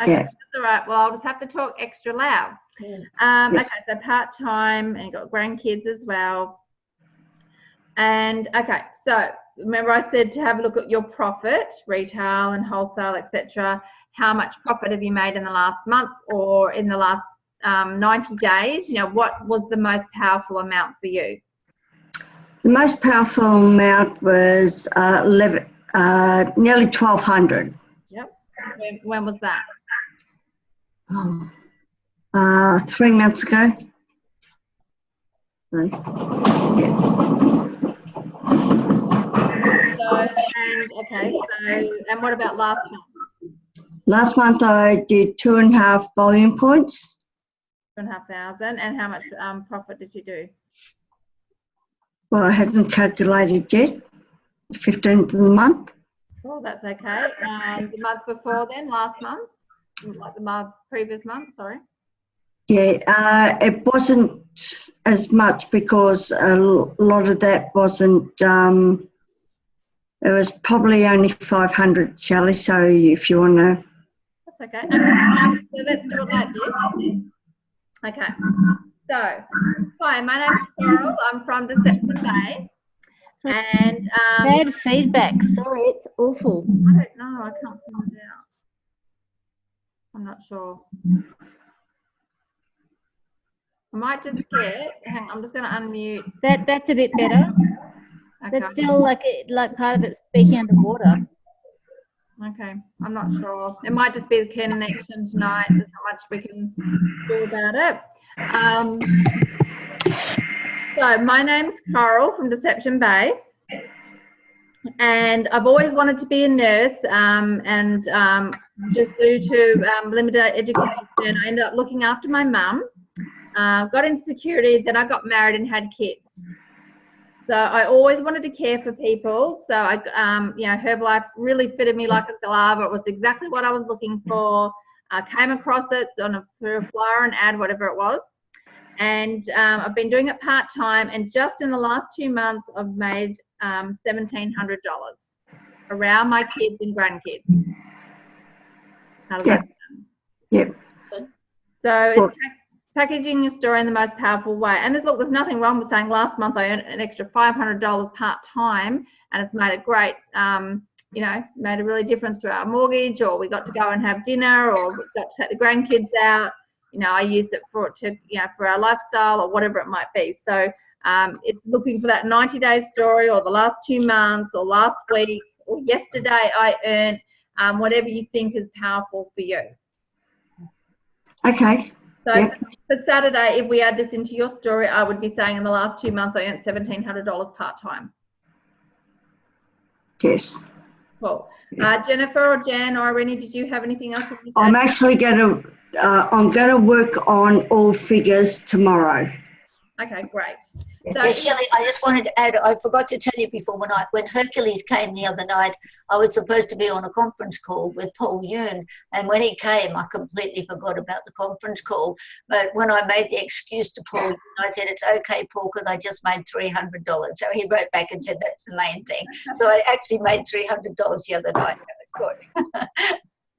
[SPEAKER 1] Okay,
[SPEAKER 6] Yeah.
[SPEAKER 1] that's all right. Well, I'll just have to talk extra loud.
[SPEAKER 6] Yes.
[SPEAKER 1] Okay, so part-time and got grandkids as well. And okay, so remember I said to have a look at your profit, retail and wholesale, etc. How much profit have you made in the last month or in the last 90 days? You know, what was the most powerful amount for you?
[SPEAKER 6] The most powerful amount was nearly 1,200.
[SPEAKER 1] Yep. When was that?
[SPEAKER 6] 3 months ago. So, yeah.
[SPEAKER 1] And what about last month?
[SPEAKER 6] Last month I did 2.5 volume points.
[SPEAKER 1] 2,500. And how much profit did you do?
[SPEAKER 6] Well, I hadn't calculated yet. 15th of the month.
[SPEAKER 1] Oh, that's okay. The month before then, last month, like the previous month, sorry.
[SPEAKER 6] Yeah, it wasn't as much because a lot of that wasn't, it was probably only 500, Shelley, so if you want to.
[SPEAKER 1] That's okay. So let's do it like this. Okay. So, hi, my name's Carol. I'm from Deception Bay. And
[SPEAKER 3] bad feedback. Sorry, it's awful.
[SPEAKER 1] I don't know. I can't find it out. I'm not sure. I might just get. Hang on, I'm just going to unmute.
[SPEAKER 3] That's a bit better.
[SPEAKER 1] Okay.
[SPEAKER 3] That's still like part of it speaking underwater.
[SPEAKER 1] Okay, I'm not sure. It might just be the connection tonight. There's not much we can do about it. So my name's Carol from Deception Bay, and I've always wanted to be a nurse, and just due to limited education, I ended up looking after my mum. Got into security, then I got married and had kids. So I always wanted to care for people. So I, you know, Herbalife really fitted me like a glove. It was exactly what I was looking for. I came across it through a flyer, an ad, whatever it was. And I've been doing it part-time. And just in the last 2 months, I've made $1,700 around my kids and grandkids. How does that sound?
[SPEAKER 6] Yep.
[SPEAKER 1] So it's packaging your story in the most powerful way. And there's nothing wrong with saying last month I earned an extra $500 part-time, and it's made a great, you know, made a really difference to our mortgage, or we got to go and have dinner, or we got to take the grandkids out. You know, I used it for our lifestyle or whatever it might be. So it's looking for that 90-day story, or the last 2 months, or last week, or yesterday I earned, whatever you think is powerful for you.
[SPEAKER 6] Okay.
[SPEAKER 1] So
[SPEAKER 6] yep.
[SPEAKER 1] For Saturday, if we add this into your story, I would be saying in the last 2 months I earned $1,700 part-time.
[SPEAKER 6] Yes.
[SPEAKER 1] Cool. Jennifer or Jan or Irene, did you have anything else?
[SPEAKER 6] I'm actually going to, I'm going to work on all figures tomorrow.
[SPEAKER 1] Okay, great. So,
[SPEAKER 5] Yes, Shelley, I just wanted to add, I forgot to tell you before, when Hercules came the other night, I was supposed to be on a conference call with Paul Yoon, and when he came, I completely forgot about the conference call. But when I made the excuse to Paul, I said, it's okay, Paul, because I just made $300. So he wrote back and said, that's the main thing. So I actually made $300 the other night. That was good.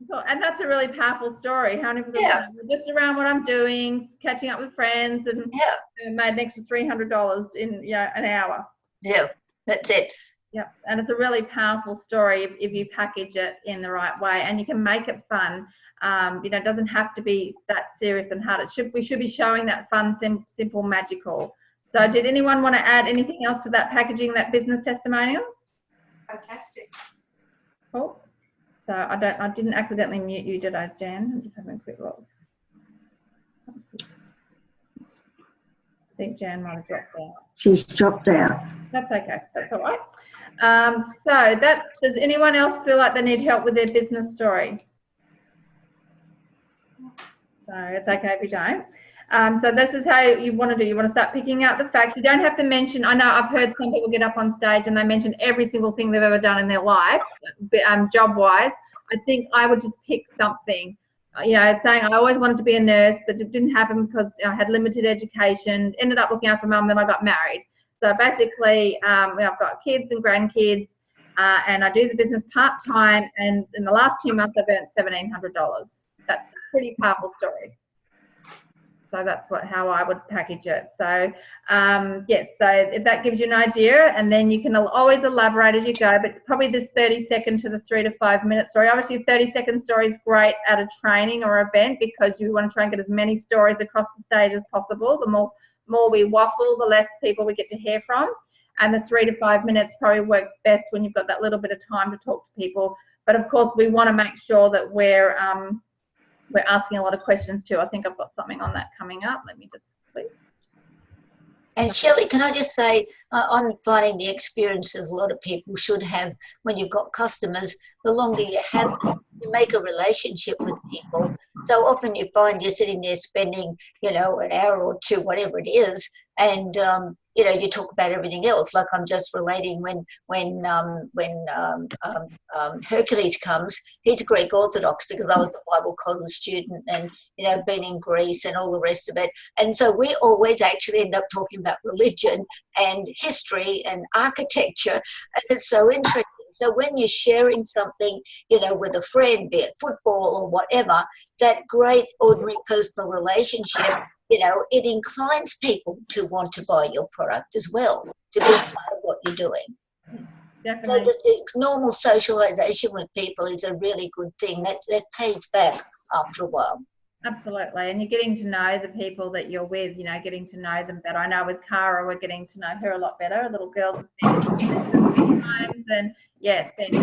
[SPEAKER 1] Cool. And that's a really powerful story. How many people just around what I'm doing, catching up with friends, and made an extra $300 in an hour.
[SPEAKER 5] Yeah, that's it.
[SPEAKER 1] Yeah, and it's a really powerful story if you package it in the right way, and you can make it fun. You know, it doesn't have to be that serious and hard. We should be showing that fun, simple, magical. So, did anyone want to add anything else to that packaging, that business testimonial?
[SPEAKER 7] Fantastic.
[SPEAKER 1] Cool. So I didn't accidentally mute you, did I, Jan? I'm just having a quick look. think Jan might have dropped out.
[SPEAKER 6] She's dropped out.
[SPEAKER 1] That's okay. That's all right. So does anyone else feel like they need help with their business story? So it's okay if you don't. So this is how you want to do. You want to start picking out the facts. You don't have to mention, I know I've heard some people get up on stage and they mention every single thing they've ever done in their life, job-wise. I think I would just pick something, you know, saying I always wanted to be a nurse, but it didn't happen because I had limited education, ended up looking after mum, then I got married. So basically, I've got kids and grandkids, and I do the business part-time, and in the last 2 months, I've earned $1,700. That's a pretty powerful story. So that's how I would package it. So yes, so if that gives you an idea, and then you can always elaborate as you go, but probably this 30-second to the 3 to 5 minute story. Obviously, a 30-second story is great at a training or event because you want to try and get as many stories across the stage as possible. The more we waffle, the less people we get to hear from. And the 3 to 5 minutes probably works best when you've got that little bit of time to talk to people. But of course, we want to make sure that we're asking a lot of questions too. I think I've got something on that coming up. Let me just click.
[SPEAKER 5] And Shelley, can I just say, I'm finding the experiences a lot of people should have when you've got customers, the longer you have them, you make a relationship with people. So often you find you're sitting there spending, you know, an hour or two, whatever it is, and you know, you talk about everything else. Like I'm just relating when Hercules comes, he's Greek Orthodox because I was the Bible college student and, you know, been in Greece and all the rest of it. And so we always actually end up talking about religion and history and architecture, and it's so interesting. So when you're sharing something, you know, with a friend, be it football or whatever, that great ordinary personal relationship, you know, it inclines people to want to buy your product as well, to be part of what you're doing.
[SPEAKER 1] Definitely.
[SPEAKER 5] So the normal socialization with people is a really good thing. That pays back after a while.
[SPEAKER 1] Absolutely. And you're getting to know the people that you're with, you know, getting to know them better. I know with Cara, we're getting to know her a lot better. Little girls have been times, and yeah, it's been.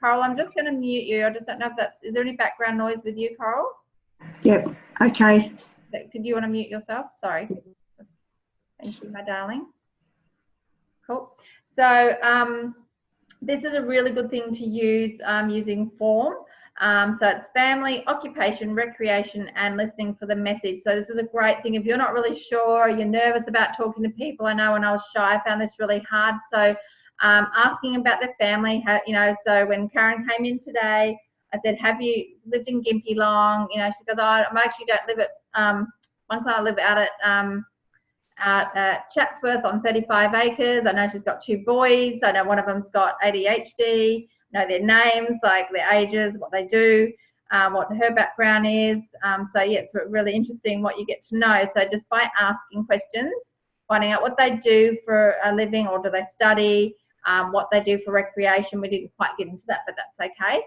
[SPEAKER 1] I'm just going to mute you. I just don't know if is there any background noise with you, Coral?
[SPEAKER 6] Yep. Okay.
[SPEAKER 1] Could you want to mute yourself? Sorry. Thank you, my darling. Cool. So this is a really good thing to use using form. So it's family, occupation, recreation, and listening for the message. So this is a great thing. If you're not really sure, you're nervous about talking to people. I know when I was shy, I found this really hard. So asking about their family, you know, so when Karen came in today, I said, have you lived in Gympie long? You know, she goes, I actually don't live at, one client I live out at Chatsworth on 35 acres. I know she's got 2 boys. I know one of them's got ADHD. Know their names, like their ages, what they do, what her background is. So yeah, it's really interesting what you get to know. So just by asking questions, finding out what they do for a living, or do they study, what they do for recreation. We didn't quite get into that, but that's okay.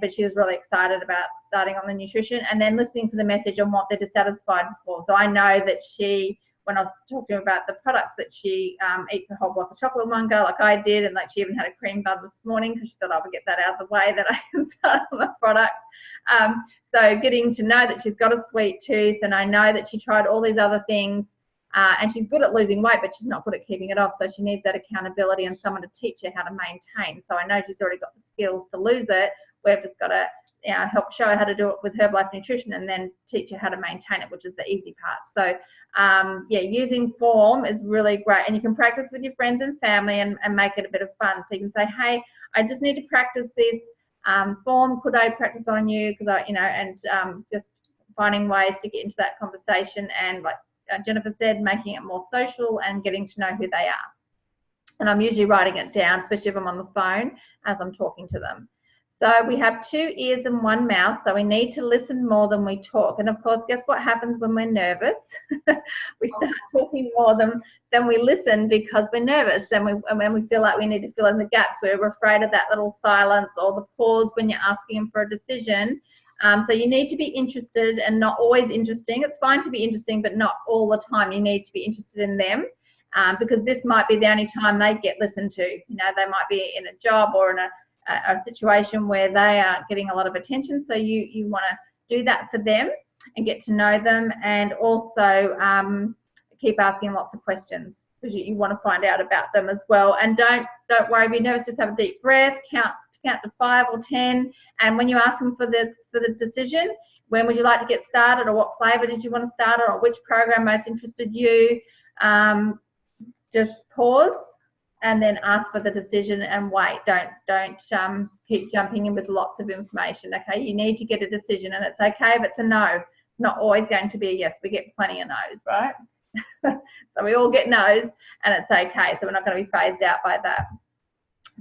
[SPEAKER 1] But she was really excited about starting on the nutrition, and then listening to the message on what they're dissatisfied for. So I know that she, when I was talking about the products, that she eats a whole block of chocolate in one go, like I did, and like she even had a cream bun this morning because she thought I would get that out of the way, that I can start on the products. So getting to know that she's got a sweet tooth, and I know that she tried all these other things, and she's good at losing weight, but she's not good at keeping it off. So she needs that accountability and someone to teach her how to maintain. So I know she's already got the skills to lose it. We've just got to help show her how to do it with Herbalife Nutrition, and then teach her how to maintain it, which is the easy part. So yeah, using form is really great, and you can practice with your friends and family and make it a bit of fun. So you can say, hey, I just need to practice this form. Could I practice on you? Because I, you know, and just finding ways to get into that conversation, and like Jennifer said, making it more social and getting to know who they are. And I'm usually writing it down, especially if I'm on the phone as I'm talking to them. So we have 2 ears and 1 mouth, so we need to listen more than we talk. And of course, guess what happens when we're nervous? We start talking more than we listen because we're nervous, and we feel like we need to fill in the gaps. We're afraid of that little silence or the pause when you're asking them for a decision. So you need to be interested, and not always interesting. It's fine to be interesting, but not all the time. You need to be interested in them, because this might be the only time they get listened to. You know, they might be in a job or in a situation where they are getting a lot of attention. So you want to do that for them. and get to know them, and also keep asking lots of questions because you want to find out about them as well. And don't worry, be nervous, just have a deep breath, count to 5 or 10, and when you ask them for the decision, when would you like to get started, or what flavour did you want to start, or which program most interested you, just pause and then ask for the decision and wait. Don't keep jumping in with lots of information. Okay, you need to get a decision, and it's okay if it's a no. It's not always going to be a yes. We get plenty of no's, right? So we all get no's, and it's okay. So we're not going to be phased out by that.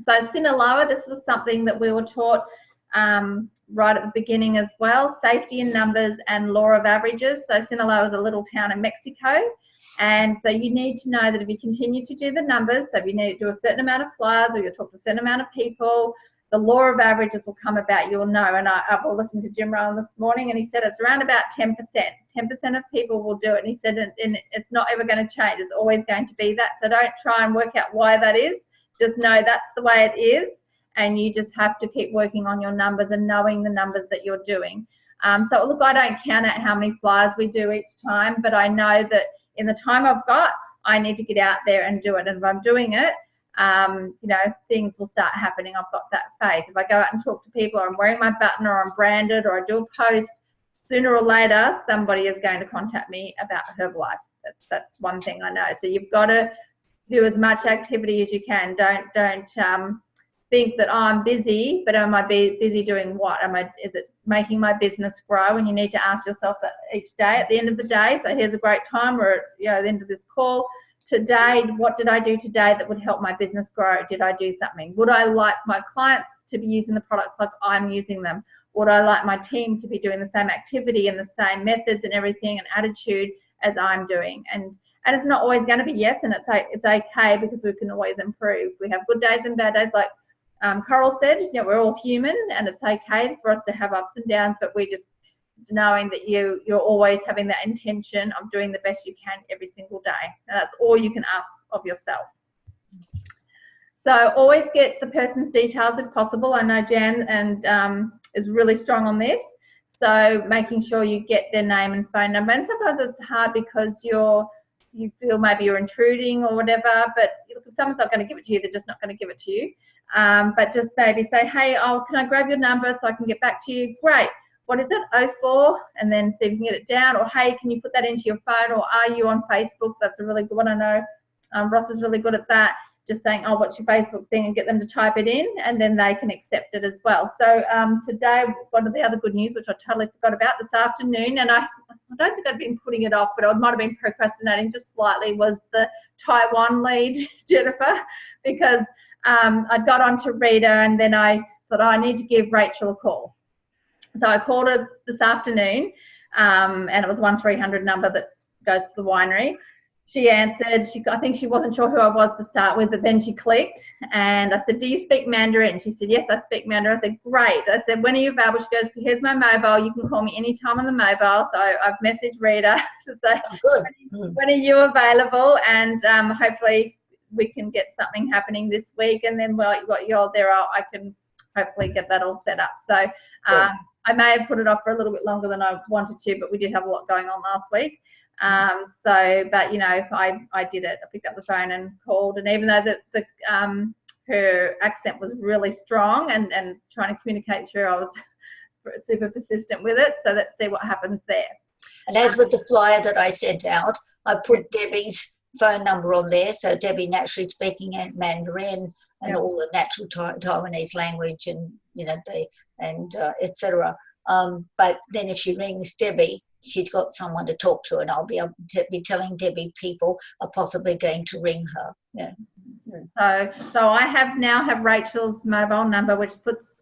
[SPEAKER 1] So Sinaloa, this was something that we were taught right at the beginning as well, safety in numbers and law of averages. So Sinaloa is a little town in Mexico. And so you need to know that if you continue to do the numbers, so if you need to do a certain amount of flyers or you'll talk to a certain amount of people, the law of averages will come about, you'll know. And I listened to Jim Rowan this morning, and he said it's around about 10%. 10% of people will do it. And he said and it's not ever going to change. It's always going to be that. So don't try and work out why that is. Just know that's the way it is. And you just have to keep working on your numbers and knowing the numbers that you're doing. So look, I don't count out how many flyers we do each time, but I know that in the time I've got, I need to get out there and do it. And if I'm doing it, things will start happening. I've got that faith. If I go out and talk to people, or I'm wearing my button, or I'm branded, or I do a post, sooner or later, somebody is going to contact me about Herbalife. That's one thing I know. So you've got to do as much activity as you can. Don't think that I'm busy, but am I busy doing what? Is it making my business grow? And you need to ask yourself that each day at the end of the day. So here's a great time, or at the end of this call today, what did I do today that would help my business grow? Did I do something? Would I like my clients to be using the products like I'm using them? Would I like my team to be doing the same activity and the same methods and everything and attitude as I'm doing? And it's not always going to be yes, and it's okay, because we can always improve. We have good days and bad days, like Coral said, we're all human, and it's okay for us to have ups and downs, but we're just knowing that you're always having that intention of doing the best you can every single day. And that's all you can ask of yourself. So always get the person's details if possible. I know Jan is really strong on this. So making sure you get their name and phone number. And sometimes it's hard because you feel maybe you're intruding or whatever, but look, if someone's not going to give it to you, they're just not going to give it to you. But just maybe say, hey, can I grab your number so I can get back to you? Great. What is it? 04, and then see if you can get it down. Or, hey, can you put that into your phone? Or are you on Facebook? That's a really good one. I know Ross is really good at that. Just saying, what's your Facebook thing, and get them to type it in, and then they can accept it as well. So today, one of the other good news, which I totally forgot about this afternoon, and I don't think I'd been putting it off, but I might have been procrastinating just slightly, was the Taiwan lead, Jennifer, because I got onto Rita, and then I thought, I need to give Rachel a call. So I called her this afternoon, and it was 1300 number that goes to the winery. She answered. I think she wasn't sure who I was to start with, but then she clicked, and I said, do you speak Mandarin? She said, yes, I speak Mandarin. I said, great. I said, when are you available? She goes, here's my mobile. You can call me anytime on the mobile. So I've messaged Rita to say, when are you available? And hopefully we can get something happening this week. And then while you're there, I can hopefully get that all set up. So I may have put it off for a little bit longer than I wanted to, but we did have a lot going on last week. But I did it. I picked up the phone and called, and even though her accent was really strong and trying to communicate through, I was super persistent with it. So let's see what happens there.
[SPEAKER 5] And as with the flyer that I sent out, I put Debbie's phone number on there. So Debbie naturally speaking in Mandarin and all the natural Taiwanese language, and etc. But then if she rings Debbie, she's got someone to talk to, and I'll be able to be telling Debbie people are possibly going to ring her. Yeah.
[SPEAKER 1] So I now have Rachel's mobile number, which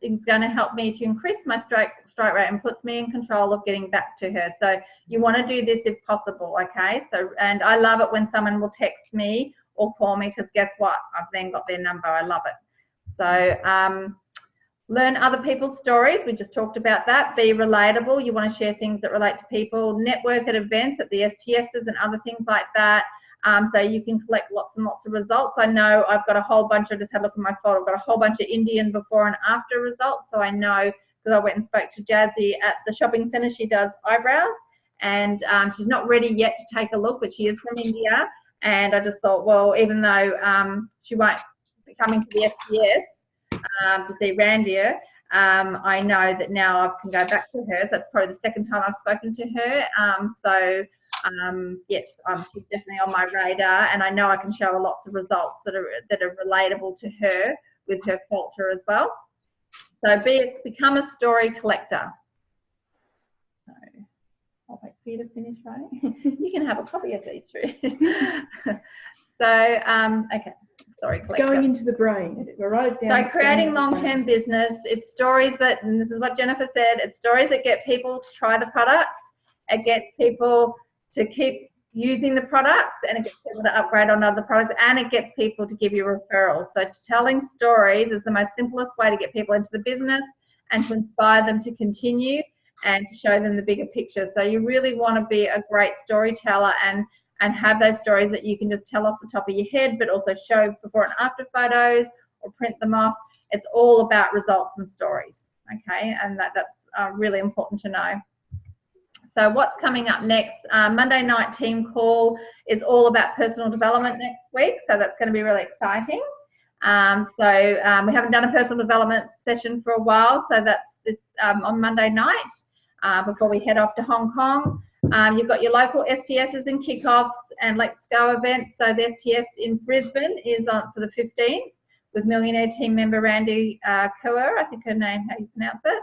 [SPEAKER 1] is going to help me to increase my strike rate and puts me in control of getting back to her. So you want to do this if possible, okay? So, and I love it when someone will text me or call me, because guess what? I've then got their number. I love it. So learn other people's stories. We just talked about that. Be relatable. You want to share things that relate to people. Network at events, at the STSs and other things like that. So you can collect lots and lots of results. I know I've got a whole bunch. I just had a look at my folder. I've got a whole bunch of Indian before and after results. So I know, because I went and spoke to Jazzy at the shopping centre. She does eyebrows. and she's not ready yet to take a look, but she is from India. And I just thought, well, even though she won't be coming to the STS to see Randir, I know that now I can go back to her. So that's probably the second time I've spoken to her. Yes, she's definitely on my radar, and I know I can show her lots of results that are relatable to her with her culture as well. So become a story collector. So I'll wait for you to finish writing. You can have a copy of these three. Okay, story collector.
[SPEAKER 2] Going into the brain. Write it down.
[SPEAKER 1] So creating long-term business, it's stories that, and this is what Jennifer said, it's stories that get people to try the products. It gets people to keep using the products, and it gets people to upgrade on other products, and it gets people to give you referrals. So telling stories is the most simplest way to get people into the business and to inspire them to continue and to show them the bigger picture. So you really want to be a great storyteller and have those stories that you can just tell off the top of your head, but also show before and after photos or print them off. It's all about results and stories, okay? And that's really important to know. So what's coming up next? Monday night team call is all about personal development next week. So that's going to be really exciting. We haven't done a personal development session for a while. So that's this on Monday night before we head off to Hong Kong. You've got your local STSs and kickoffs and Let's Go events. So the STS in Brisbane is on for the 15th with Millionaire team member Randy Kaur, I think her name, how you pronounce it.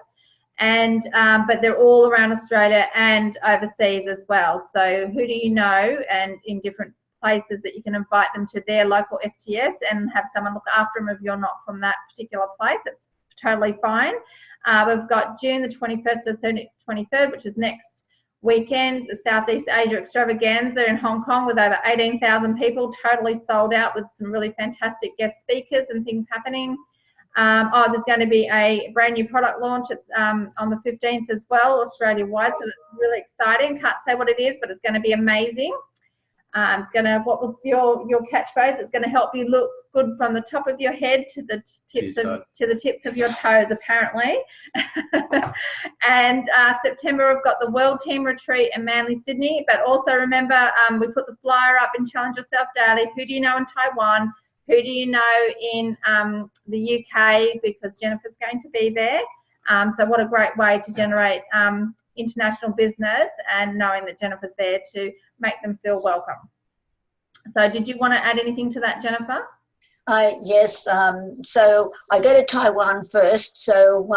[SPEAKER 1] And but they're all around Australia and overseas as well. So who do you know, and in different places that you can invite them to their local STS and have someone look after them if you're not from that particular place. That's totally fine. We've got June the 21st to 23rd, which is next weekend, the Southeast Asia Extravaganza in Hong Kong with over 18,000 people, totally sold out with some really fantastic guest speakers and things happening. There's going to be a brand new product launch on the 15th as well, Australia-wide, so that's really exciting. Can't say what it is, but it's going to be amazing. It's going to, what was your catchphrase? It's going to help you look good from the top of your head to the tips of your toes, apparently. And September, we've got the World Team Retreat in Manly, Sydney. But also remember, we put the flyer up in Challenge Yourself Daily. Who do you know in Taiwan? Who do you know in the UK? Because Jennifer's going to be there. So what a great way to generate international business, and knowing that Jennifer's there to make them feel welcome. So did you want to add anything to that, Jennifer?
[SPEAKER 5] Yes, so I go to Taiwan first. So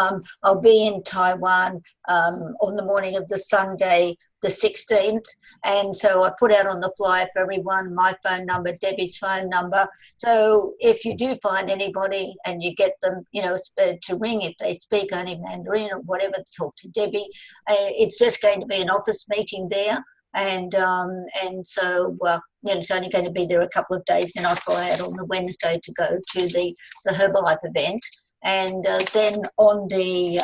[SPEAKER 5] I'll be in Taiwan on the morning of the Sunday, the 16th. And so I put out on the flyer for everyone my phone number, Debbie's phone number. So if you do find anybody and you get them, to ring if they speak only Mandarin or whatever, to talk to Debbie. It's just going to be an office meeting there. And so it's only going to be there a couple of days. Then I fly out on the Wednesday to go to the Herbalife event, and then on the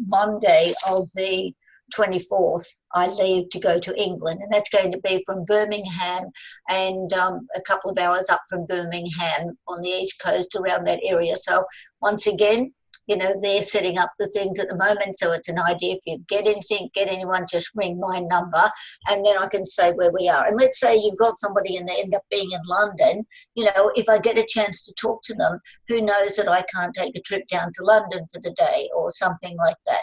[SPEAKER 5] Monday of the 24th, I leave to go to England, and that's going to be from Birmingham and a couple of hours up from Birmingham on the east coast around that area. So once again, they're setting up the things at the moment. So it's an idea. If you get anyone, just ring my number, and then I can say where we are. And let's say you've got somebody and they end up being in London, if I get a chance to talk to them, who knows that I can't take a trip down to London for the day or something like that,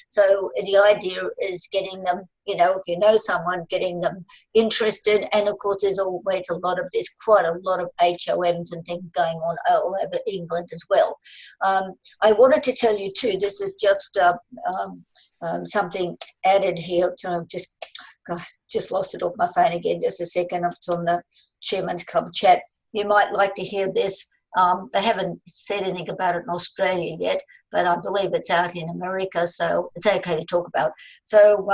[SPEAKER 5] So the idea is getting them, if you know someone, getting them interested. And of course, there's always quite a lot of HOMs and things going on all over England as well. I wanted to tell you too, this is just something added here. Just lost it off my phone again. Just a second. It's on the Chairman's Club chat. You might like to hear this. They haven't said anything about it in Australia yet, but I believe it's out in America, so it's okay to talk about. So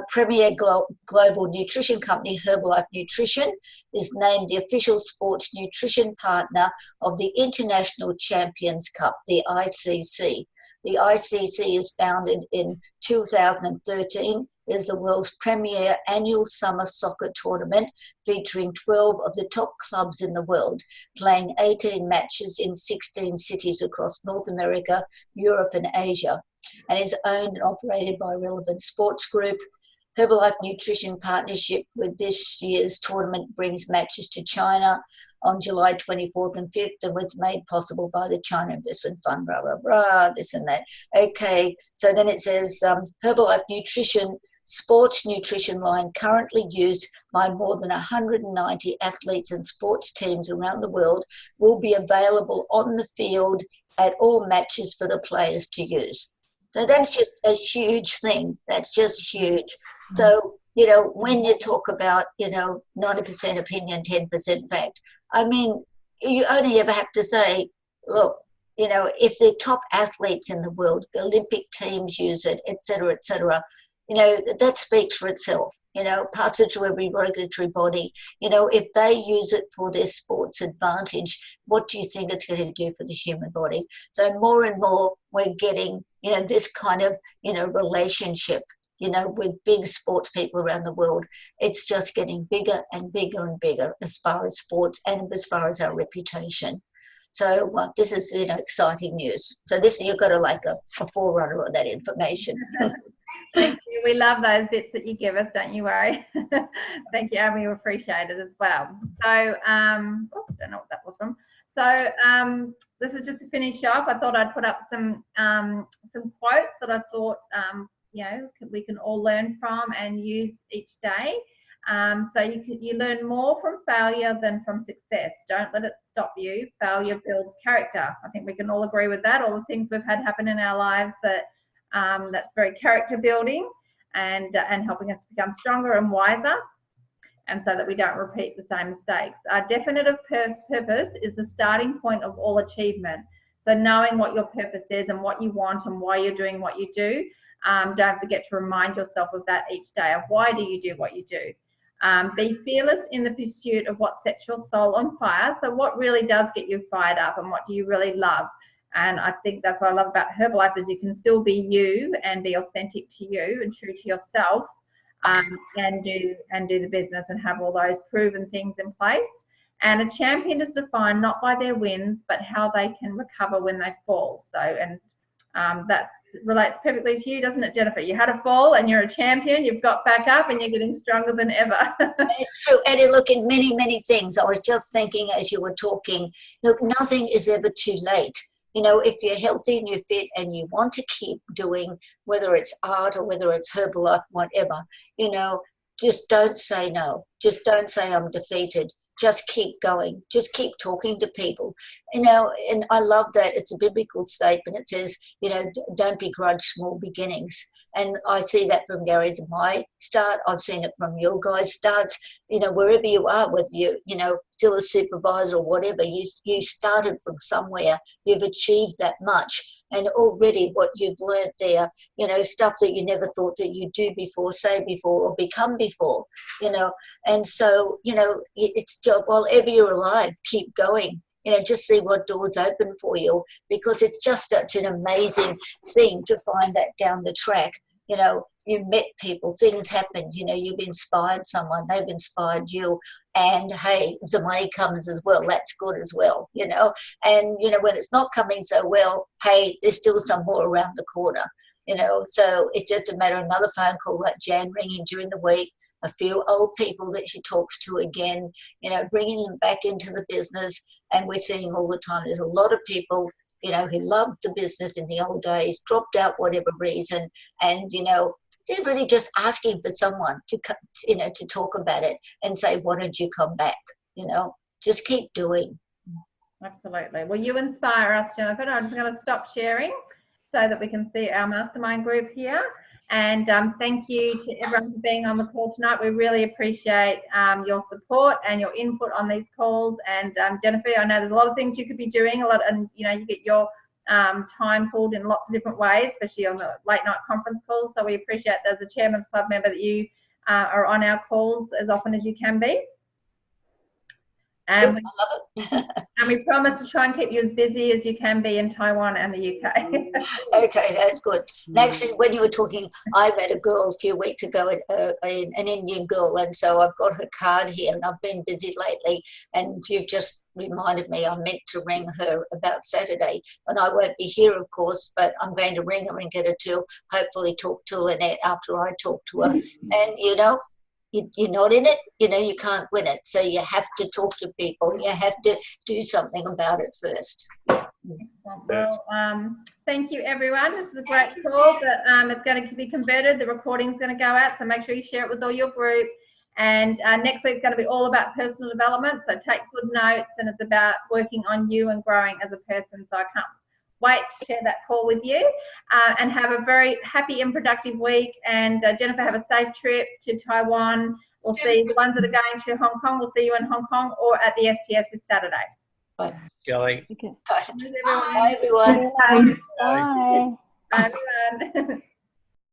[SPEAKER 5] Premier Global Nutrition Company, Herbalife Nutrition, is named the official sports nutrition partner of the International Champions Cup, the ICC. The ICC is founded in 2013, is the world's premier annual summer soccer tournament featuring 12 of the top clubs in the world, playing 18 matches in 16 cities across North America, Europe and Asia, and is owned and operated by Relevant Sports Group. Herbalife Nutrition partnership with this year's tournament brings matches to China on July 24th and 5th, and was made possible by the China Investment Fund, blah, blah, blah, this and that. Okay, so then it says Herbalife Nutrition sports nutrition line currently used by more than 190 athletes and sports teams around the world will be available on the field at all matches for the players to use. So that's just a huge thing. That's just huge. So, you know, when you talk about, you know, 90% opinion, 10% fact, I mean, you only ever have to say, look, you know, if the top athletes in the world, Olympic teams use it, et cetera, you know, that speaks for itself. You know, passes to every regulatory body. You know, if they use it for their sports advantage, what do you think it's going to do for the human body? So more and more we're getting, you know, this kind of, you know, relationship, you know, with big sports people around the world. It's just getting bigger and bigger and bigger as far as sports and as far as our reputation. So this is, you know, exciting news. So this, you've got to like a forerunner of that information.
[SPEAKER 1] Thank you. We love those bits that you give us, don't you worry. Thank you, and we appreciate it as well. So, don't know what that was from. So this is just to finish off. I thought I'd put up some quotes that I thought you know, we can all learn from and use each day. So you learn more from failure than from success. Don't let it stop you. Failure builds character. I think we can all agree with that. All the things we've had happen in our lives that that's very character building and helping us to become stronger and wiser, and so that we don't repeat the same mistakes. Our definitive purpose is the starting point of all achievement. So knowing what your purpose is and what you want and why you're doing what you do, don't forget to remind yourself of that each day, of why do you do what you do. Be fearless in the pursuit of what sets your soul on fire. So what really does get you fired up and what do you really love? And I think that's what I love about Herbalife is you can still be you and be authentic to you and true to yourself, and do the business and have all those proven things in place. And a champion is defined not by their wins, but how they can recover when they fall. So, and that relates perfectly to you, doesn't it, Jennifer? You had a fall and you're a champion, you've got back up and you're getting stronger than ever.
[SPEAKER 5] It's true. And look, in many, many things, I was just thinking as you were talking, look, nothing is ever too late. You know, if you're healthy and you're fit and you want to keep doing, whether it's art or whether it's Herbalife, whatever, you know, just don't say no. Just don't say I'm defeated. Just keep going. Just keep talking to people. You know, and I love that. It's a biblical statement. It says, you know, don't begrudge small beginnings. And I see that from Gary's and my start. I've seen it from your guys' starts. You know, wherever you are, whether you're, you know, still a supervisor or whatever, you started from somewhere. You've achieved that much. And already what you've learned there, you know, stuff that you never thought that you'd do before, say before, or become before, you know. And so, you know, it's just, while ever you're alive, keep going. You know, just see what doors open for you, because it's just such an amazing thing to find that down the track. You know, you met people, things happened, you know, you've inspired someone, they've inspired you, and hey, the money comes as well, that's good as well, you know. And, you know, when it's not coming so well, hey, there's still some more around the corner, you know. So it's just a matter of another phone call like Jan ringing during the week, a few old people that she talks to again, you know, bringing them back into the business. And we're seeing all the time, there's a lot of people, you know, who loved the business in the old days, dropped out whatever reason, and, you know, they're really just asking for someone to, you know, to talk about it and say, why don't you come back? You know, just keep doing.
[SPEAKER 1] Absolutely. Well, you inspire us, Jennifer. I'm just going to stop sharing so that we can see our mastermind group here. And thank you to everyone for being on the call tonight. We really appreciate your support and your input on these calls. And Jennifer, I know there's a lot of things you could be doing, and you know, you get your time pulled in lots of different ways, especially on the late night conference calls. So we appreciate that as a Chairman's Club member that you are on our calls as often as you can be. And
[SPEAKER 5] I love it.
[SPEAKER 1] And we promise to try and keep you as busy as you can be in Taiwan and the UK.
[SPEAKER 5] Okay, that's good. And actually, when you were talking, I met a girl a few weeks ago, an Indian girl, and so I've got her card here, and I've been busy lately, and you've just reminded me I meant to ring her about Saturday, and I won't be here, of course, but I'm going to ring her and get her to hopefully talk to Lynette after I talk to her. And, you know, you're not in it, you know, you can't win it. So you have to talk to people. You have to do something about it first.
[SPEAKER 1] Well, thank you, everyone. This is a great call, but it's going to be converted. The recording's going to go out, so make sure you share it with all your group. And next week's going to be all about personal development, so take good notes, and it's about working on you and growing as a person. So I can't wait to share that call with you, and have a very happy and productive week. And Jennifer, have a safe trip to Taiwan. We'll see the ones that are going to Hong Kong. We'll see you in Hong Kong or at the STS this Saturday.
[SPEAKER 5] Bye.
[SPEAKER 4] Kelly.
[SPEAKER 3] Okay.
[SPEAKER 5] Bye, everyone.
[SPEAKER 6] Bye.
[SPEAKER 3] Bye.
[SPEAKER 1] Bye, everyone.